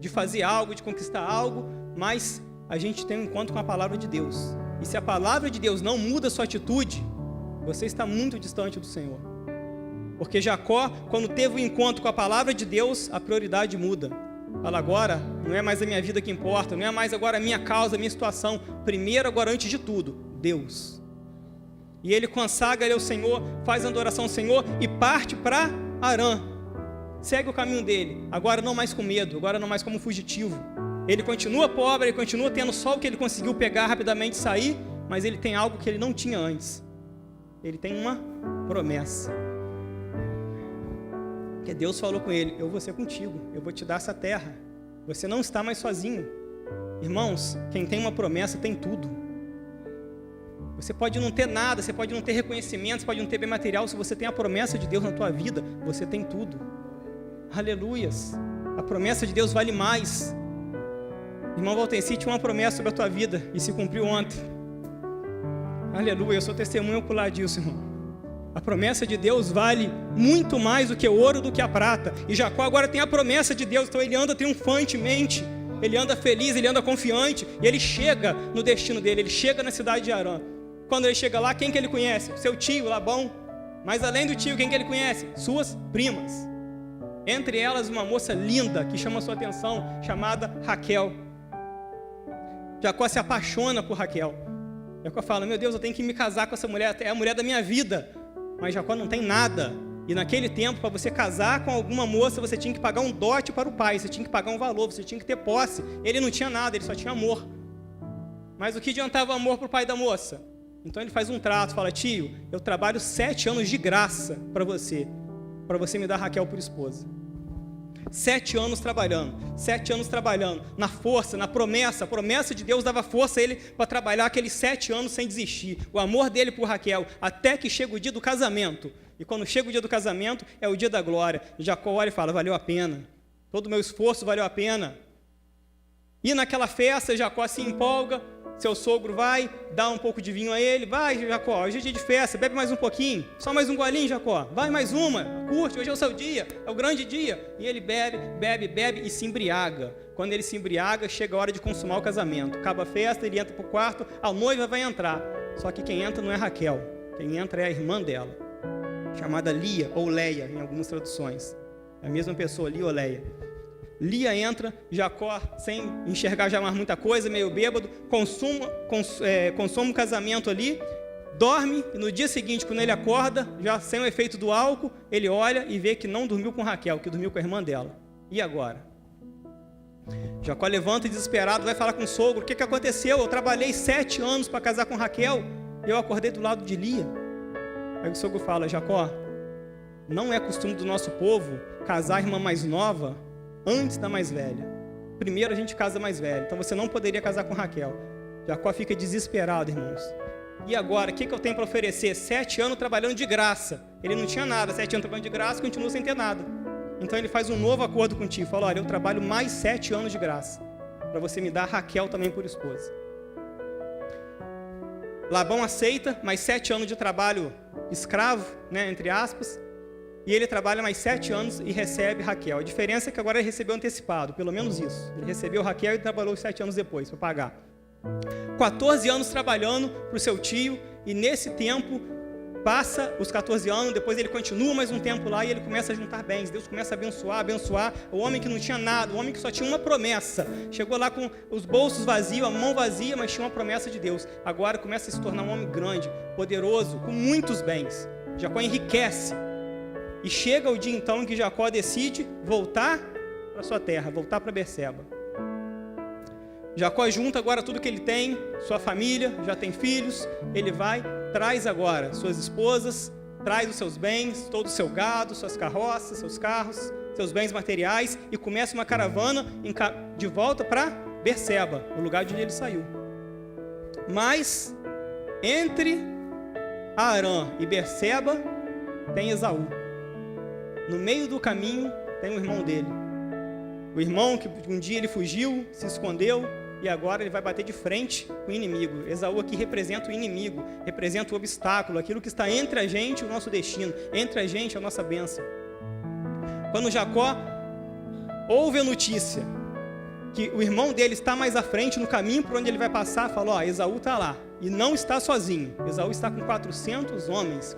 de fazer algo, de conquistar algo, mas a gente tem um encontro com a palavra de Deus. E se a palavra de Deus não muda a sua atitude, você está muito distante do Senhor. Porque Jacó, quando teve o encontro com a palavra de Deus, a prioridade muda. Fala, agora não é mais a minha vida que importa, não é mais agora a minha causa, a minha situação. Primeiro, agora, antes de tudo, Deus. E ele consagra ele ao Senhor, faz a adoração ao Senhor e parte para Harã. Segue o caminho dele, agora não mais com medo, agora não mais como fugitivo. Ele continua pobre, ele continua tendo só o que ele conseguiu pegar rapidamente e sair, mas ele tem algo que ele não tinha antes. Ele tem uma promessa. Porque Deus falou com ele: eu vou ser contigo, eu vou te dar essa terra. Você não está mais sozinho. Irmãos, quem tem uma promessa tem tudo. Você pode não ter nada, você pode não ter reconhecimento, você pode não ter bem material. Se você tem a promessa de Deus na tua vida, você tem tudo. Aleluias. A promessa de Deus vale mais. Irmão Valtenci tinha uma promessa sobre a tua vida e se cumpriu ontem. Aleluia, eu sou testemunho ocular disso, irmão. A promessa de Deus vale muito mais do que o ouro, do que a prata. E Jacó agora tem a promessa de Deus, então ele anda triunfantemente, ele anda feliz, ele anda confiante, e ele chega no destino dele, ele chega na cidade de Harã. Quando ele chega lá, quem que ele conhece? Seu tio, Labão. Mas além do tio, quem que ele conhece? Suas primas. Entre elas, uma moça linda que chama a sua atenção, chamada Raquel. Jacó se apaixona por Raquel. Jacó fala: meu Deus, eu tenho que me casar com essa mulher, é a mulher da minha vida. Mas Jacó não tem nada. E naquele tempo, para você casar com alguma moça, você tinha que pagar um dote para o pai, você tinha que pagar um valor, você tinha que ter posse. Ele não tinha nada, ele só tinha amor. Mas o que adiantava amor para o pai da moça? Então ele faz um trato, fala: tio, eu trabalho 7 anos de graça para você me dar Raquel por esposa. 7 anos trabalhando, na força, na promessa. A promessa de Deus dava força a ele para trabalhar aqueles 7 anos sem desistir. O amor dele por Raquel, até que chega o dia do casamento. E quando chega o dia do casamento, é o dia da glória. Jacó olha e fala: valeu a pena, todo o meu esforço valeu a pena. E naquela festa, Jacó se empolga, seu sogro vai, dá um pouco de vinho a ele, vai Jacó, hoje é dia de festa, bebe mais um pouquinho, só mais um golinho Jacó, vai mais uma, curte, hoje é o seu dia, é o grande dia. E ele bebe e se embriaga. Quando ele se embriaga, chega a hora de consumar o casamento, acaba a festa, ele entra para o quarto, a noiva vai entrar, só que quem entra não é Raquel, quem entra é a irmã dela, chamada Lia ou Leia em algumas traduções, é a mesma pessoa, Lia ou Leia. Lia entra, Jacó, sem enxergar já mais muita coisa, meio bêbado, consome o casamento ali, dorme, e no dia seguinte, quando ele acorda, já sem o efeito do álcool, ele olha e vê que não dormiu com Raquel, que dormiu com a irmã dela. E agora? Jacó levanta desesperado, vai falar com o sogro, o que aconteceu? Eu trabalhei 7 anos para casar com Raquel, e eu acordei do lado de Lia. Aí o sogro fala, Jacó, não é costume do nosso povo casar a irmã mais nova antes da mais velha. Primeiro a gente casa mais velha, então você não poderia casar com Raquel. Jacó fica desesperado, irmãos. E agora, o que eu tenho para oferecer? 7 anos trabalhando de graça. Ele não tinha nada, 7 anos trabalhando de graça, continua sem ter nada. Então ele faz um novo acordo contigo, fala, olha, eu trabalho mais 7 anos de graça, para você me dar Raquel também por esposa. Labão aceita, mais 7 anos de trabalho escravo, né, entre aspas, e ele trabalha mais 7 anos e recebe Raquel. A diferença é que agora ele recebeu antecipado, pelo menos isso. Ele recebeu Raquel e trabalhou 7 anos depois para pagar. 14 anos trabalhando para o seu tio, e nesse tempo, passa os 14 anos, depois ele continua mais um tempo lá e ele começa a juntar bens. Deus começa a abençoar. O homem que não tinha nada, o homem que só tinha uma promessa. Chegou lá com os bolsos vazios, a mão vazia, mas tinha uma promessa de Deus. Agora começa a se tornar um homem grande, poderoso, com muitos bens. Jacó enriquece. E chega o dia então em que Jacó decide voltar para sua terra, voltar para Berseba. Jacó junta agora tudo que ele tem, sua família, já tem filhos, ele vai, traz agora suas esposas, traz os seus bens, todo o seu gado, suas carroças, seus carros, seus bens materiais, e começa uma caravana de volta para Berseba, o lugar de onde ele saiu. Mas, entre Arã e Berseba, tem Esaú. No meio do caminho tem o irmão dele. O irmão que um dia ele fugiu, se escondeu, e agora ele vai bater de frente com o inimigo. Esaú aqui representa o inimigo, representa o obstáculo, aquilo que está entre a gente e o nosso destino, entre a gente e a nossa bênção. Quando Jacó ouve a notícia que o irmão dele está mais à frente, no caminho por onde ele vai passar, fala, ó, Esaú está lá, e não está sozinho. Esaú está com 400 homens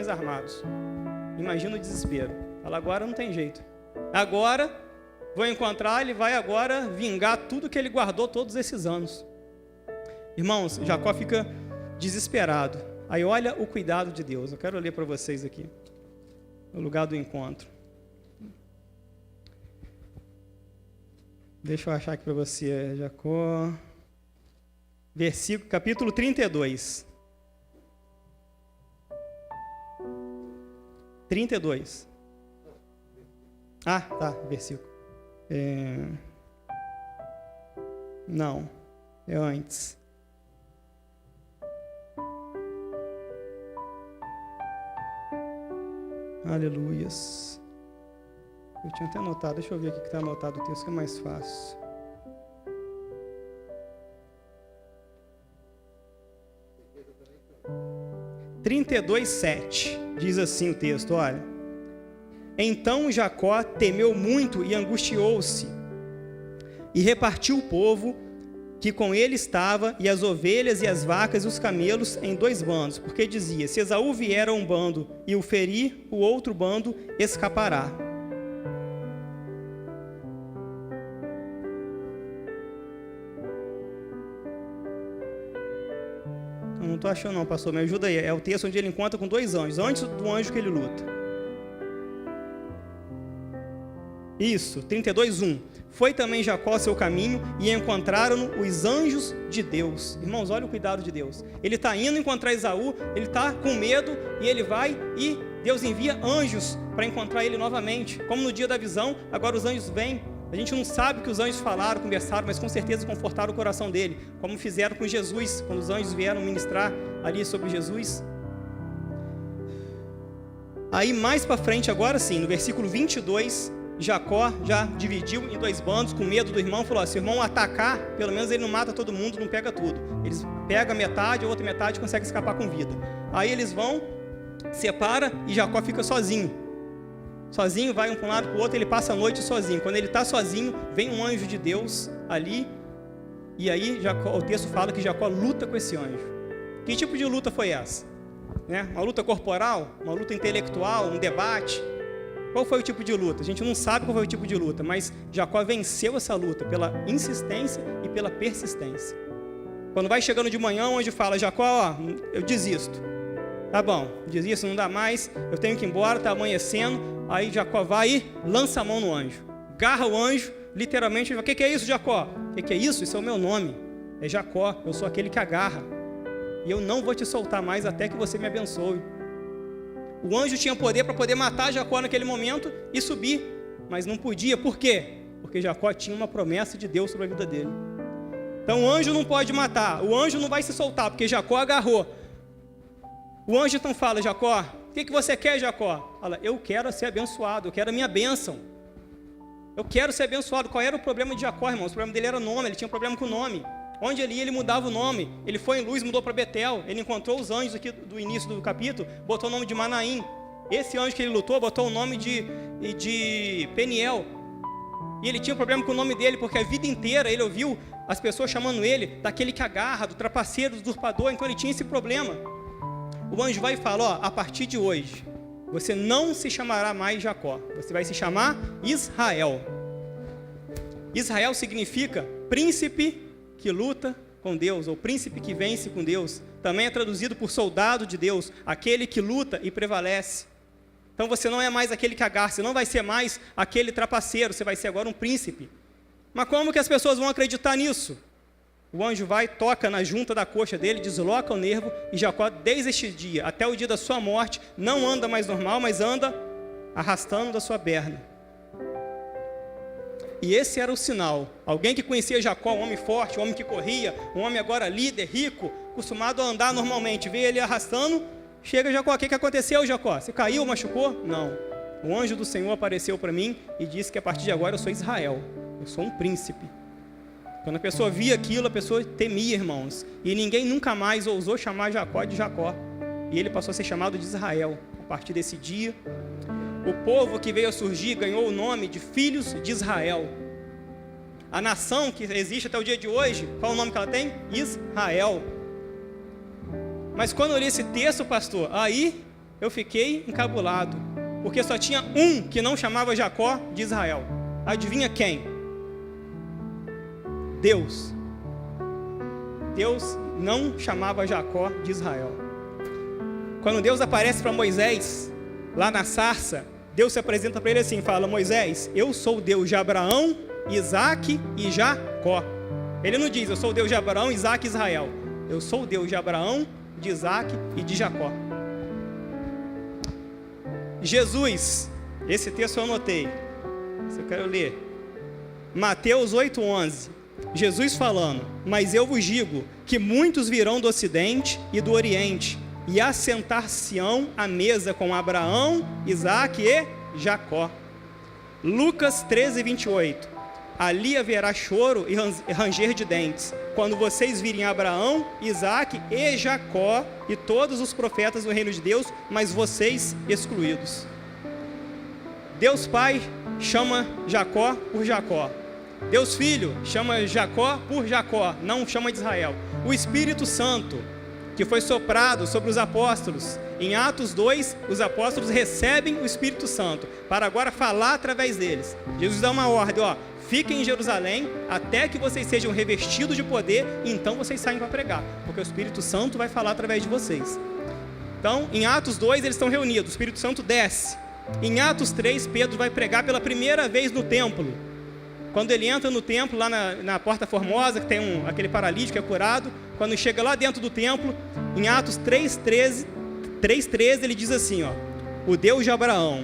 armados. Imagina o desespero. Fala, agora não tem jeito. Agora, vou encontrar, ele vai agora vingar tudo que ele guardou todos esses anos. Irmãos, Jacó fica desesperado. Aí olha o cuidado de Deus. Eu quero ler para vocês aqui, no lugar do encontro. Deixa eu achar aqui para você, Jacó. Capítulo 32. 32. Ah, tá, versículo. Não, é antes. Aleluias. Eu tinha até anotado, deixa eu ver aqui que está anotado o texto, que é mais fácil. (32, 7) diz assim o texto, olha. Então Jacó temeu muito e angustiou-se, e repartiu o povo que com ele estava, e as ovelhas e as vacas e os camelos em 2 bandos, porque dizia, se Esaú vier a um bando e o ferir, o outro bando escapará. Eu não estou achando não, pastor, me ajuda aí. É o texto onde ele encontra com 2 anjos, antes do anjo que ele luta. Isso, 32, 1. Foi também Jacó seu caminho e encontraram os anjos de Deus. Irmãos, olha o cuidado de Deus. Ele está indo encontrar Esaú, ele está com medo e ele vai e Deus envia anjos para encontrar ele novamente. Como no dia da visão, agora os anjos vêm. A gente não sabe o que os anjos falaram, conversaram, mas com certeza confortaram o coração dele, como fizeram com Jesus, quando os anjos vieram ministrar ali sobre Jesus. Aí mais para frente, agora sim, no versículo 22, Jacó já dividiu em 2 bandos, com medo do irmão, falou, se o irmão atacar, pelo menos ele não mata todo mundo, não pega tudo. Eles pegam metade, a outra metade consegue escapar com vida. Aí eles vão, separa e Jacó fica sozinho. Sozinho, vai um para um lado para o outro, ele passa a noite sozinho. Quando ele está sozinho, vem um anjo de Deus ali, e aí Jacó, o texto fala que Jacó luta com esse anjo. Que tipo de luta foi essa? Né? Uma luta corporal? Uma luta intelectual? Um debate? Qual foi o tipo de luta? A gente não sabe qual foi o tipo de luta, mas Jacó venceu essa luta pela insistência e pela persistência. Quando vai chegando de manhã, o anjo fala, Jacó, eu desisto. Tá bom, desisto, não dá mais, eu tenho que ir embora, está amanhecendo. Aí Jacó vai e lança a mão no anjo. Garra o anjo, literalmente, o que é isso, Jacó? O que é isso? Isso é o meu nome. É Jacó, eu sou aquele que agarra. E eu não vou te soltar mais até que você me abençoe. O anjo tinha poder para poder matar Jacó naquele momento e subir, mas não podia. Por quê? Porque Jacó tinha uma promessa de Deus sobre a vida dele. Então o anjo não pode matar, o anjo não vai se soltar, porque Jacó agarrou. O anjo então fala, Jacó, o que você quer, Jacó? Fala, eu quero ser abençoado, eu quero a minha bênção. Eu quero ser abençoado. Qual era o problema de Jacó, irmãos? O problema dele era o nome, ele tinha um problema com o nome. Onde ele ia, ele mudava o nome. Ele foi em Luz, mudou para Betel. Ele encontrou os anjos aqui do início do capítulo, botou o nome de Manaim. Esse anjo que ele lutou, botou o nome de Peniel. E ele tinha um problema com o nome dele, porque a vida inteira ele ouviu as pessoas chamando ele daquele que agarra, do trapaceiro, do usurpador. Então ele tinha esse problema. O anjo vai e fala, a partir de hoje, você não se chamará mais Jacó. Você vai se chamar Israel. Israel significa príncipe que luta com Deus, ou príncipe que vence com Deus. Também é traduzido por soldado de Deus, aquele que luta e prevalece. Então você não é mais aquele que agarra, você não vai ser mais aquele trapaceiro, você vai ser agora um príncipe. Mas como que as pessoas vão acreditar nisso? O anjo vai, toca na junta da coxa dele, desloca o nervo, e Jacó, desde este dia, até o dia da sua morte, não anda mais normal, mas anda arrastando da sua perna. E esse era o sinal. Alguém que conhecia Jacó, um homem forte, um homem que corria, um homem agora líder, rico, acostumado a andar normalmente, vê ele arrastando, chega Jacó, o que aconteceu, Jacó? Você caiu, machucou? Não. O anjo do Senhor apareceu para mim e disse que a partir de agora eu sou Israel, eu sou um príncipe. Quando a pessoa via aquilo, a pessoa temia, irmãos. E ninguém nunca mais ousou chamar Jacó de Jacó. E ele passou a ser chamado de Israel. A partir desse dia, o povo que veio a surgir ganhou o nome de Filhos de Israel. A nação que existe até o dia de hoje, qual o nome que ela tem? Israel. Mas quando eu li esse texto, pastor, aí eu fiquei encabulado. Porque só tinha um que não chamava Jacó de Israel. Adivinha quem? Deus. Deus não chamava Jacó de Israel. Quando Deus aparece para Moisés, lá na sarça, Deus se apresenta para ele assim, fala, Moisés, eu sou o Deus de Abraão, Isaque e Jacó. Ele não diz, eu sou o Deus de Abraão, Isaque e Israel. Eu sou o Deus de Abraão, de Isaque e de Jacó. Jesus, esse texto eu anotei, se eu quero ler. Mateus 8:11. Jesus falando, mas eu vos digo que muitos virão do ocidente e do oriente e assentar-se-ão à mesa com Abraão, Isaque e Jacó. Lucas 13:28. Ali haverá choro e ranger de dentes, quando vocês virem Abraão, Isaque e Jacó e todos os profetas do reino de Deus, mas vocês excluídos. Deus Pai chama Jacó por Jacó. Deus Filho chama Jacó por Jacó, não chama de Israel. O Espírito Santo, que foi soprado sobre os apóstolos, em Atos 2, os apóstolos recebem o Espírito Santo, para agora falar através deles. Jesus dá uma ordem, fiquem em Jerusalém, até que vocês sejam revestidos de poder, e então vocês saem para pregar, porque o Espírito Santo vai falar através de vocês. Então, em Atos 2, eles estão reunidos, o Espírito Santo desce. Em Atos 3, Pedro vai pregar pela primeira vez no templo. Quando ele entra no templo, lá na Porta Formosa, que tem aquele paralítico que é curado, quando chega lá dentro do templo, em Atos 3:13, ele diz assim, o Deus de Abraão,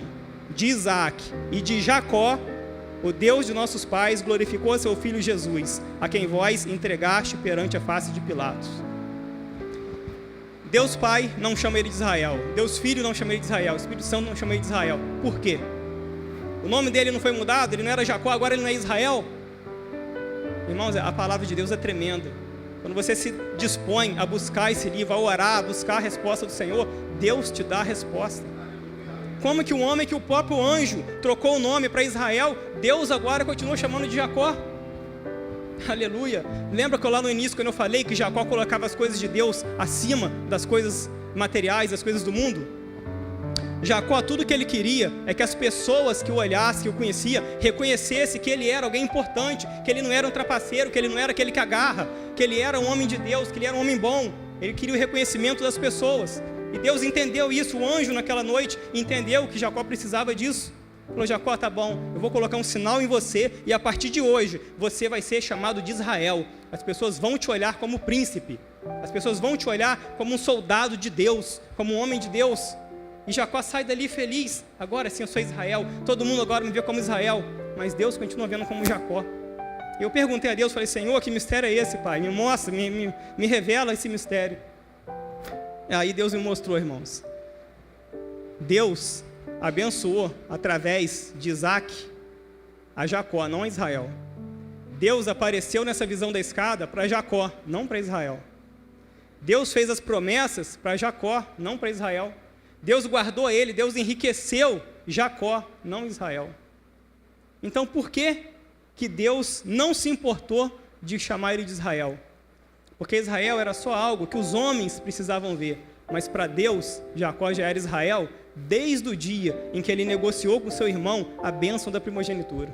de Isaque e de Jacó, o Deus de nossos pais, glorificou a seu Filho Jesus, a quem vós entregaste perante a face de Pilatos. Deus Pai não chama ele de Israel, Deus Filho não chama ele de Israel, o Espírito Santo não chama ele de Israel. Por quê? O nome dele não foi mudado, ele não era Jacó, agora ele não é Israel. Irmãos, a palavra de Deus é tremenda. Quando você se dispõe a buscar esse livro, a orar, a buscar a resposta do Senhor, Deus te dá a resposta. Como que um homem que o próprio anjo trocou o nome para Israel, Deus agora continua chamando de Jacó? Aleluia. Lembra que lá no início, quando eu falei que Jacó colocava as coisas de Deus acima das coisas materiais, das coisas do mundo? Jacó, tudo que ele queria é que as pessoas que o olhassem, que o conheciam, reconhecessem que ele era alguém importante, que ele não era um trapaceiro, que ele não era aquele que agarra, que ele era um homem de Deus, que ele era um homem bom. Ele queria o reconhecimento das pessoas. E Deus entendeu isso, o anjo naquela noite entendeu que Jacó precisava disso. Falou: Jacó, tá bom, eu vou colocar um sinal em você e a partir de hoje você vai ser chamado de Israel. As pessoas vão te olhar como príncipe, as pessoas vão te olhar como um soldado de Deus, como um homem de Deus. E Jacó sai dali feliz: agora sim eu sou Israel, todo mundo agora me vê como Israel, mas Deus continua vendo como Jacó. Eu perguntei a Deus, falei: Senhor, que mistério é esse, Pai? Me mostra, me revela esse mistério. Aí Deus me mostrou, irmãos. Deus abençoou através de Isaac a Jacó, não a Israel. Deus apareceu nessa visão da escada para Jacó, não para Israel. Deus fez as promessas para Jacó, não para Israel. Deus guardou ele, Deus enriqueceu Jacó, não Israel. Então por que Deus não se importou de chamar ele de Israel? Porque Israel era só algo que os homens precisavam ver, mas para Deus, Jacó já era Israel desde o dia em que ele negociou com seu irmão a bênção da primogenitura.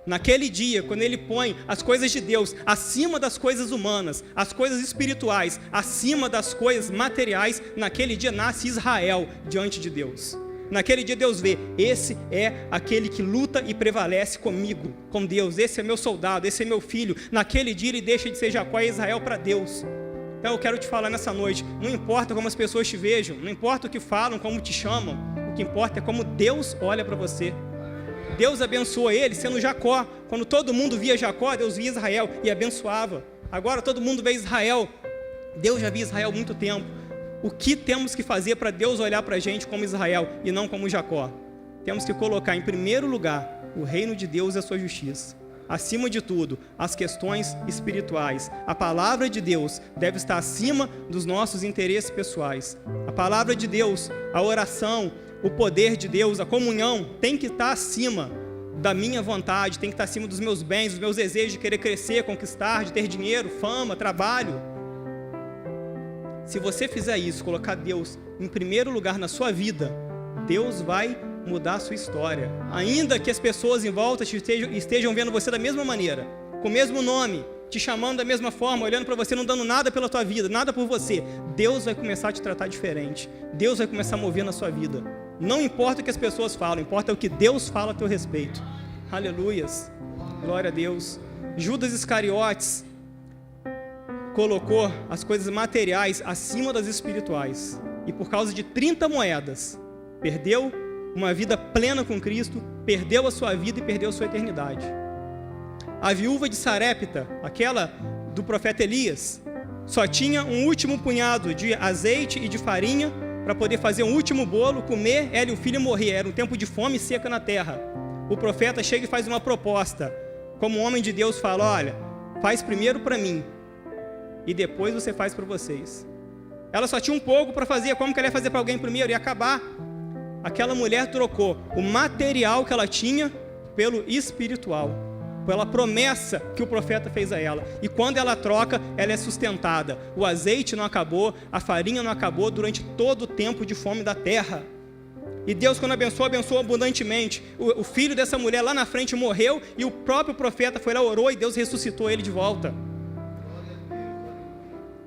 Naquele dia, quando ele põe as coisas de Deus acima das coisas humanas, as coisas espirituais acima das coisas materiais, naquele dia nasce Israel diante de Deus. Naquele dia Deus vê: esse é aquele que luta e prevalece comigo, com Deus, esse é meu soldado, esse é meu filho. Naquele dia ele deixa de ser Jacó e Israel para Deus. Então eu quero te falar nessa noite, não importa como as pessoas te vejam, não importa o que falam, como te chamam, o que importa é como Deus olha para você. Deus abençoou ele sendo Jacó. Quando todo mundo via Jacó, Deus via Israel e abençoava. Agora todo mundo vê Israel. Deus já via Israel há muito tempo. O que temos que fazer para Deus olhar para a gente como Israel e não como Jacó? Temos que colocar em primeiro lugar o reino de Deus e a sua justiça. Acima de tudo, as questões espirituais. A palavra de Deus deve estar acima dos nossos interesses pessoais. A palavra de Deus, a oração, o poder de Deus, a comunhão tem que estar acima da minha vontade, tem que estar acima dos meus bens, dos meus desejos de querer crescer, conquistar, de ter dinheiro, fama, trabalho. Se você fizer isso, colocar Deus em primeiro lugar na sua vida, Deus vai mudar a sua história. Ainda que as pessoas em volta estejam vendo você da mesma maneira, com o mesmo nome, te chamando da mesma forma, olhando para você, não dando nada pela tua vida, nada por você, Deus vai começar a te tratar diferente. Deus vai começar a mover na sua vida. Não importa o que as pessoas falam, importa o que Deus fala a teu respeito. Aleluias. Glória a Deus. Judas Iscariotes colocou as coisas materiais acima das espirituais. E por causa de 30 moedas, perdeu uma vida plena com Cristo, perdeu a sua vida e perdeu a sua eternidade. A viúva de Sarepta, aquela do profeta Elias, só tinha um último punhado de azeite e de farinha para poder fazer um último bolo, comer, ela e o filho morrer. Era um tempo de fome seca na terra. O profeta chega e faz uma proposta. Como um homem de Deus fala: olha, faz primeiro para mim e depois você faz para vocês. Ela só tinha um pouco para fazer. Como que ela ia fazer para alguém primeiro? Ia acabar. Aquela mulher trocou o material que ela tinha pelo espiritual, pela promessa que o profeta fez a ela. E quando ela troca, ela é sustentada. O azeite não acabou, a farinha não acabou durante todo o tempo de fome da terra. E Deus, quando abençoou, abençoou abundantemente. O filho dessa mulher lá na frente morreu e o próprio profeta foi lá, orou e Deus ressuscitou ele de volta.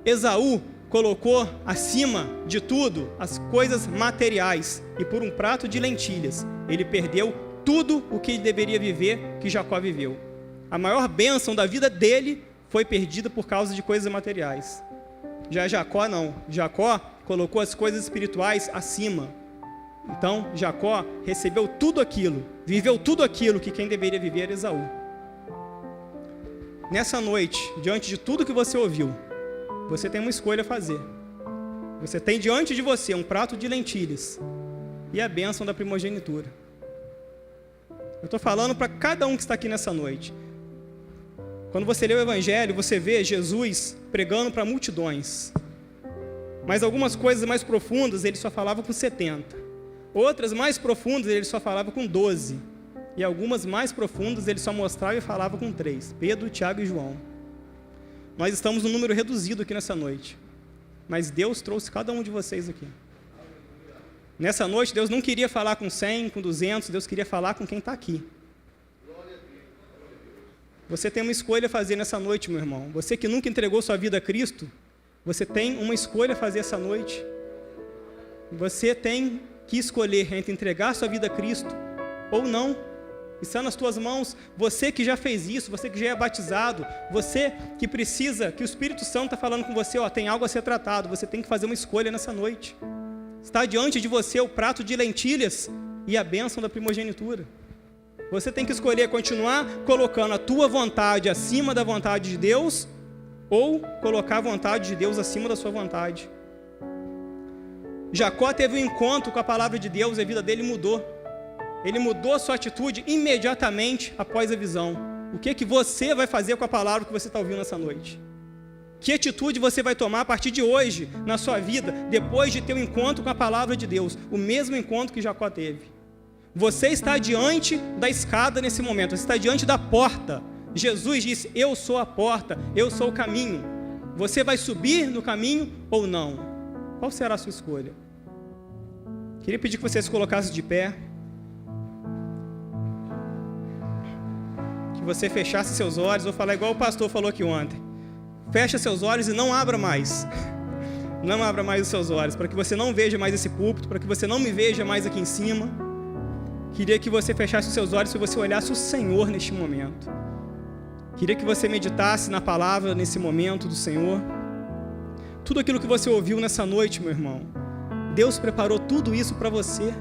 Esaú colocou acima de tudo as coisas materiais e por um prato de lentilhas ele perdeu tudo o que ele deveria viver que Jacó viveu. A maior bênção da vida dele foi perdida por causa de coisas materiais. Já Jacó não. Jacó colocou as coisas espirituais acima. Então Jacó recebeu tudo aquilo, viveu tudo aquilo que quem deveria viver era Esaú. Nessa noite, diante de tudo que você ouviu, você tem uma escolha a fazer. Você tem diante de você um prato de lentilhas e a bênção da primogenitura. Eu estou falando para cada um que está aqui nessa noite. Quando você lê o Evangelho, você vê Jesus pregando para multidões. Mas algumas coisas mais profundas ele só falava com 70. Outras mais profundas ele só falava com 12. E algumas mais profundas ele só mostrava e falava com 3. Pedro, Tiago e João. Nós estamos num número reduzido aqui nessa noite. Mas Deus trouxe cada um de vocês aqui. Nessa noite, Deus não queria falar com 100, com 200. Deus queria falar com quem está aqui. Você tem uma escolha a fazer nessa noite, meu irmão. Você que nunca entregou sua vida a Cristo, você tem uma escolha a fazer essa noite. Você tem que escolher entre entregar sua vida a Cristo ou não. Está nas tuas mãos. Você que já fez isso, você que já é batizado, você que precisa, que o Espírito Santo está falando com você, tem algo a ser tratado, você tem que fazer uma escolha nessa noite. Está diante de você o prato de lentilhas e a bênção da primogenitura. Você tem que escolher continuar colocando a tua vontade acima da vontade de Deus ou colocar a vontade de Deus acima da sua vontade. Jacó teve um encontro com a palavra de Deus e a vida dele mudou. Ele mudou a sua atitude imediatamente após a visão. O que você vai fazer com a palavra que você está ouvindo nessa noite? Que atitude você vai tomar a partir de hoje na sua vida, depois de ter um encontro com a palavra de Deus? O mesmo encontro que Jacó teve. Você está diante da escada nesse momento, você está diante da porta. Jesus disse, eu sou a porta, eu sou o caminho. Você vai subir no caminho ou não? Qual será a sua escolha? Queria pedir que você se colocasse de pé. Que você fechasse seus olhos. Vou falar igual o pastor falou aqui ontem. Fecha seus olhos e não abra mais. Não abra mais os seus olhos, para que você não veja mais esse púlpito, para que você não me veja mais aqui em cima. Queria que você fechasse os seus olhos e você olhasse o Senhor neste momento. Queria que você meditasse na palavra nesse momento do Senhor. Tudo aquilo que você ouviu nessa noite, meu irmão, Deus preparou tudo isso para você.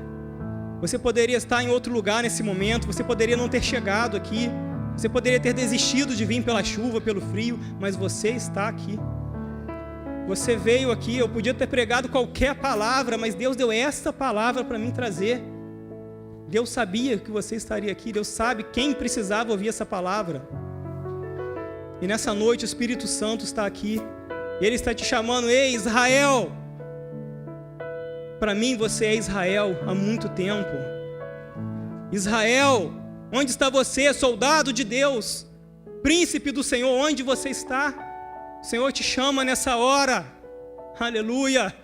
Você poderia estar em outro lugar nesse momento, você poderia não ter chegado aqui, você poderia ter desistido de vir pela chuva, pelo frio, mas você está aqui. Você veio aqui, eu podia ter pregado qualquer palavra, mas Deus deu essa palavra para mim trazer. Deus sabia que você estaria aqui, Deus sabe quem precisava ouvir essa palavra. E nessa noite o Espírito Santo está aqui, e Ele está te chamando, ei Israel! Para mim você é Israel há muito tempo. Israel, onde está você, soldado de Deus, príncipe do Senhor, onde você está? O Senhor te chama nessa hora, aleluia!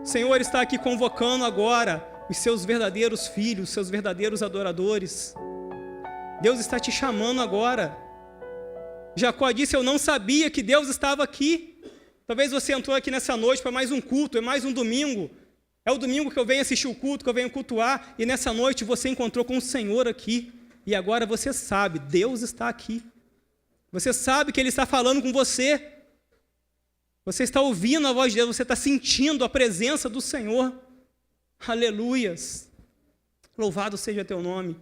O Senhor está aqui convocando agora os seus verdadeiros filhos, seus verdadeiros adoradores. Deus está te chamando agora. Jacó disse, eu não sabia que Deus estava aqui. Talvez você entrou aqui nessa noite para mais um culto, é mais um domingo. É o domingo que eu venho assistir o culto, que eu venho cultuar, e nessa noite você encontrou com o Senhor aqui. E agora você sabe, Deus está aqui. Você sabe que Ele está falando com você. Você está ouvindo a voz de Deus, você está sentindo a presença do Senhor. Aleluias, louvado seja teu nome.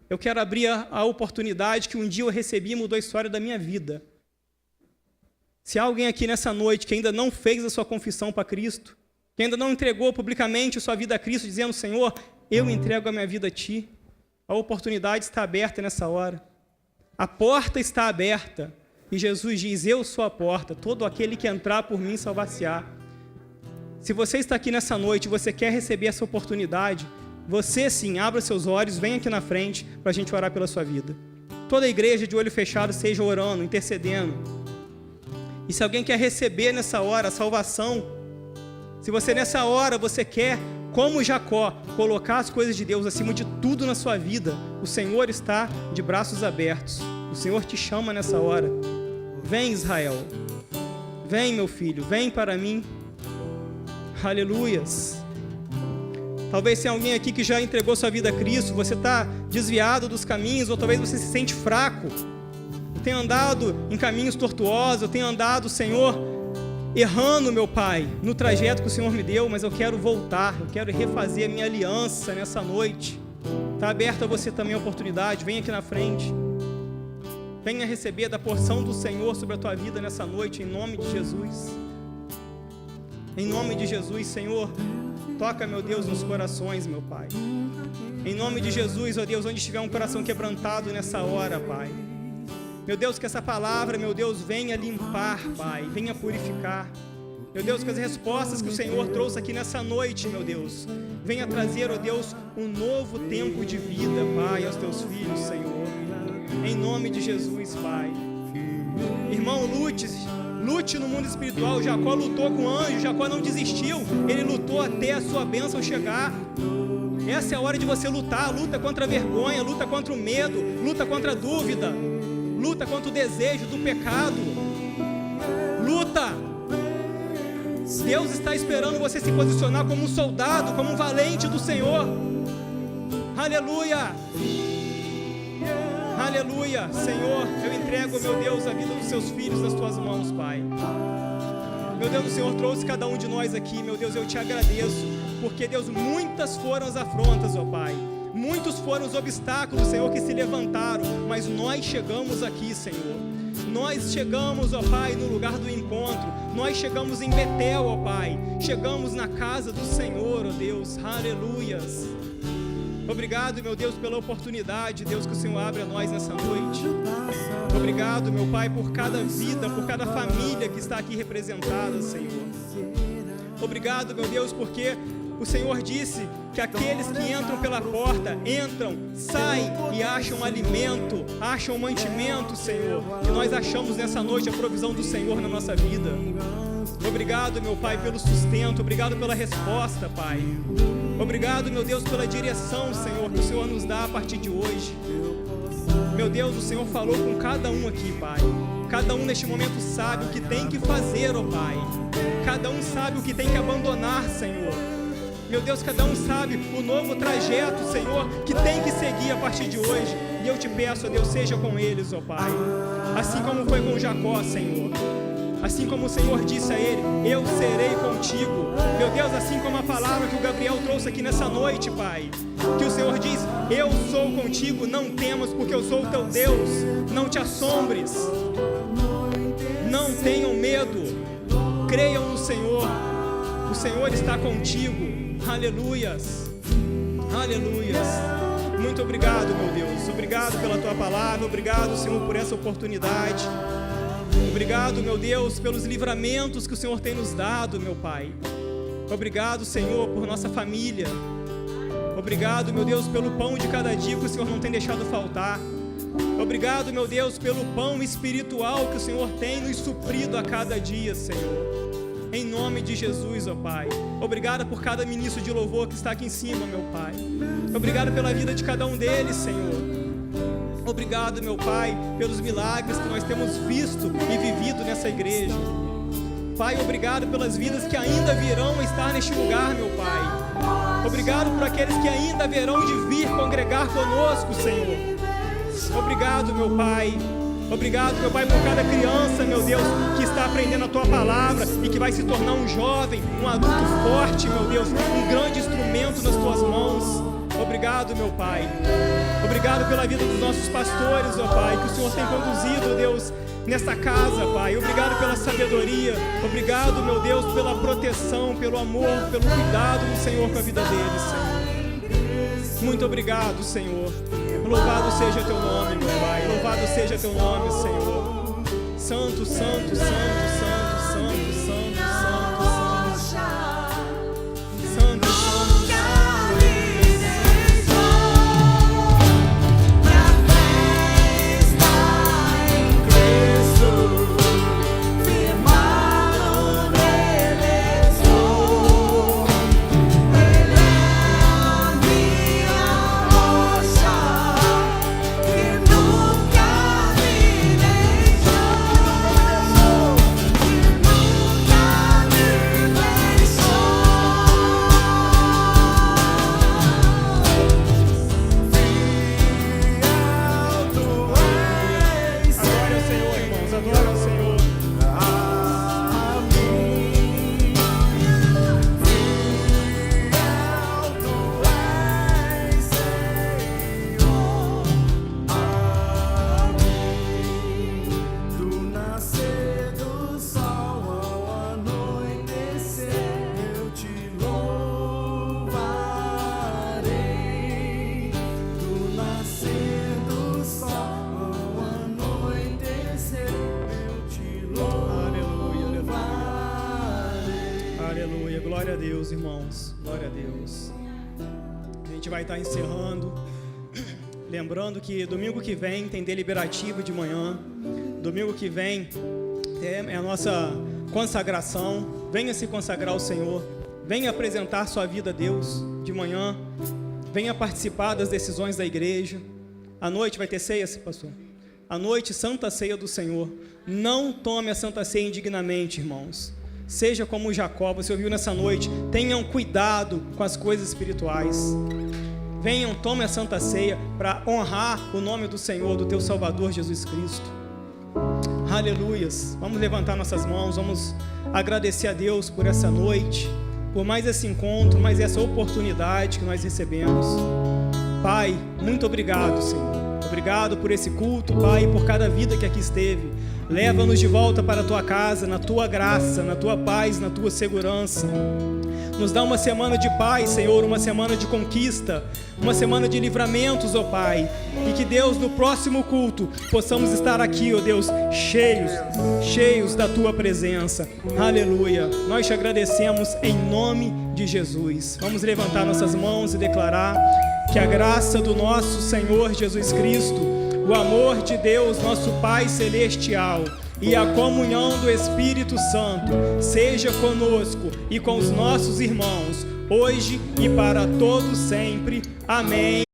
Eu quero abrir a oportunidade que um dia eu recebi e mudou a história da minha vida. Se há alguém aqui nessa noite que ainda não fez a sua confissão para Cristo, que ainda não entregou publicamente a sua vida a Cristo, dizendo, Senhor, eu entrego a minha vida a Ti, a oportunidade está aberta nessa hora. A porta está aberta e Jesus diz, eu sou a porta, todo aquele que entrar por mim salvar-se-á. Se você está aqui nessa noite e você quer receber essa oportunidade, você sim, abra seus olhos, venha aqui na frente para a gente orar pela sua vida. Toda a igreja de olho fechado seja orando, intercedendo. E se alguém quer receber nessa hora a salvação, se você nessa hora você quer, como Jacó, colocar as coisas de Deus acima de tudo na sua vida, o Senhor está de braços abertos. O Senhor te chama nessa hora. Vem, Israel. Vem, meu filho, vem para mim. Aleluias. Talvez tenha alguém aqui que já entregou sua vida a Cristo, você está desviado dos caminhos, ou talvez você se sente fraco. Eu tenho andado em caminhos tortuosos, eu tenho andado, Senhor, errando, meu Pai, no trajeto que o Senhor me deu, mas eu quero voltar, eu quero refazer a minha aliança nessa noite. Está aberta a você também a oportunidade, vem aqui na frente. Venha receber da porção do Senhor sobre a tua vida nessa noite, em nome de Jesus. Em nome de Jesus, Senhor, Toca, meu Deus, nos corações, meu Pai. Em nome de Jesus, ó Deus, onde estiver um coração quebrantado nessa hora, Pai. Meu Deus, que essa palavra, meu Deus, venha limpar, Pai, venha purificar. Meu Deus, que as respostas que o Senhor trouxe aqui nessa noite, meu Deus, venha trazer, ó Deus, um novo tempo de vida, Pai, aos teus filhos, Senhor. Em nome de Jesus, Pai. Irmão, lute no mundo espiritual. Jacó lutou com anjo, Jacó não desistiu, ele lutou até a sua bênção chegar. Essa é a hora de você lutar. Luta contra a vergonha, luta contra o medo, luta contra a dúvida, luta contra o desejo do pecado. Luta. Deus está esperando você se posicionar como um soldado, como um valente do Senhor. Aleluia. Aleluia. Senhor, eu entrego, meu Deus, a vida dos seus filhos nas tuas mãos, Pai. Meu Deus, o Senhor trouxe cada um de nós aqui. Meu Deus, eu te agradeço, porque, Deus, muitas foram as afrontas, ó Pai. Muitos foram os obstáculos, Senhor, que se levantaram, mas nós chegamos aqui, Senhor. Nós chegamos, ó Pai, no lugar do encontro. Nós chegamos em Betel, ó Pai. Chegamos na casa do Senhor, ó Deus. Aleluias. Obrigado, meu Deus, pela oportunidade, Deus, que o Senhor abre a nós nessa noite. Obrigado, meu Pai, por cada vida, por cada família que está aqui representada, Senhor. Obrigado, meu Deus, porque o Senhor disse que aqueles que entram pela porta, entram, saem e acham alimento, acham mantimento, Senhor. E nós achamos nessa noite a provisão do Senhor na nossa vida. Obrigado, meu Pai, pelo sustento. Obrigado pela resposta, Pai. Obrigado, meu Deus, pela direção, Senhor, que o Senhor nos dá a partir de hoje. Meu Deus, o Senhor falou com cada um aqui, Pai. Cada um neste momento sabe o que tem que fazer, ó Pai. Cada um sabe o que tem que abandonar, Senhor. Meu Deus, cada um sabe o novo trajeto, Senhor, que tem que seguir a partir de hoje. E eu te peço, ó Deus, seja com eles, ó Pai. Assim como foi com Jacó, Senhor. Assim como o Senhor disse a ele, eu serei contigo. Meu Deus, assim como a palavra que o Gabriel trouxe aqui nessa noite, Pai. Que o Senhor diz, eu sou contigo, não temas, porque eu sou o teu Deus. Não te assombres. Não tenham medo. Creiam no Senhor. O Senhor está contigo. Aleluias. Aleluias. Muito obrigado, meu Deus. Obrigado pela tua palavra. Obrigado, Senhor, por essa oportunidade. Obrigado, meu Deus, pelos livramentos que o Senhor tem nos dado, meu Pai. Obrigado, Senhor, por nossa família. Obrigado, meu Deus, pelo pão de cada dia que o Senhor não tem deixado faltar. Obrigado, meu Deus, pelo pão espiritual que o Senhor tem nos suprido a cada dia, Senhor. Em nome de Jesus, ó Pai. Obrigado por cada ministro de louvor que está aqui em cima, meu Pai. Obrigado pela vida de cada um deles, Senhor. Obrigado, meu Pai, pelos milagres que nós temos visto e vivido nessa igreja. Pai, obrigado pelas vidas que ainda virão estar neste lugar, meu Pai. Obrigado por aqueles que ainda haverão de vir congregar conosco, Senhor. Obrigado, meu Pai. Obrigado, meu Pai, por cada criança, meu Deus, que está aprendendo a Tua palavra e que vai se tornar um jovem, um adulto forte, meu Deus, um grande instrumento nas Tuas mãos. Obrigado, meu Pai. Obrigado pela vida dos nossos pastores, ó Pai, que o Senhor tem conduzido, Deus, nesta casa, Pai. Obrigado pela sabedoria. Obrigado, meu Deus, pela proteção, pelo amor, pelo cuidado do Senhor com a vida deles, Senhor. Muito obrigado, Senhor. Louvado seja Teu nome, meu Pai. Louvado seja Teu nome, Senhor. Santo, santo, santo, santo, santo, santo, santo, santo. Santo, santo. Nunca Glória a Deus, irmãos. Glória a Deus. A gente vai estar encerrando. Lembrando que domingo que vem tem deliberativa de manhã. Domingo que vem é a nossa consagração. Venha se consagrar ao Senhor. Venha apresentar sua vida a Deus de manhã. Venha participar das decisões da igreja. À noite vai ter ceia, pastor? À noite, Santa Ceia do Senhor. Não tome a Santa Ceia indignamente, irmãos. Seja como Jacó, você ouviu nessa noite. Tenham cuidado com as coisas espirituais. Venham, tome a Santa Ceia para honrar o nome do Senhor, do teu Salvador Jesus Cristo. Aleluias. Vamos levantar nossas mãos, vamos agradecer a Deus por essa noite, por mais esse encontro, mais essa oportunidade que nós recebemos. Pai, muito obrigado, Senhor. Obrigado por esse culto, Pai, e por cada vida que aqui esteve. Leva-nos de volta para a Tua casa, na Tua graça, na Tua paz, na Tua segurança. Nos dá uma semana de paz, Senhor, uma semana de conquista, uma semana de livramentos, ó Pai. E que, Deus, no próximo culto, possamos estar aqui, ó Deus, cheios da Tua presença. Aleluia. Nós te agradecemos em nome de Jesus. Vamos levantar nossas mãos e declarar que a graça do nosso Senhor Jesus Cristo, o amor de Deus, nosso Pai Celestial, e a comunhão do Espírito Santo seja conosco e com os nossos irmãos, hoje e para todos sempre. Amém.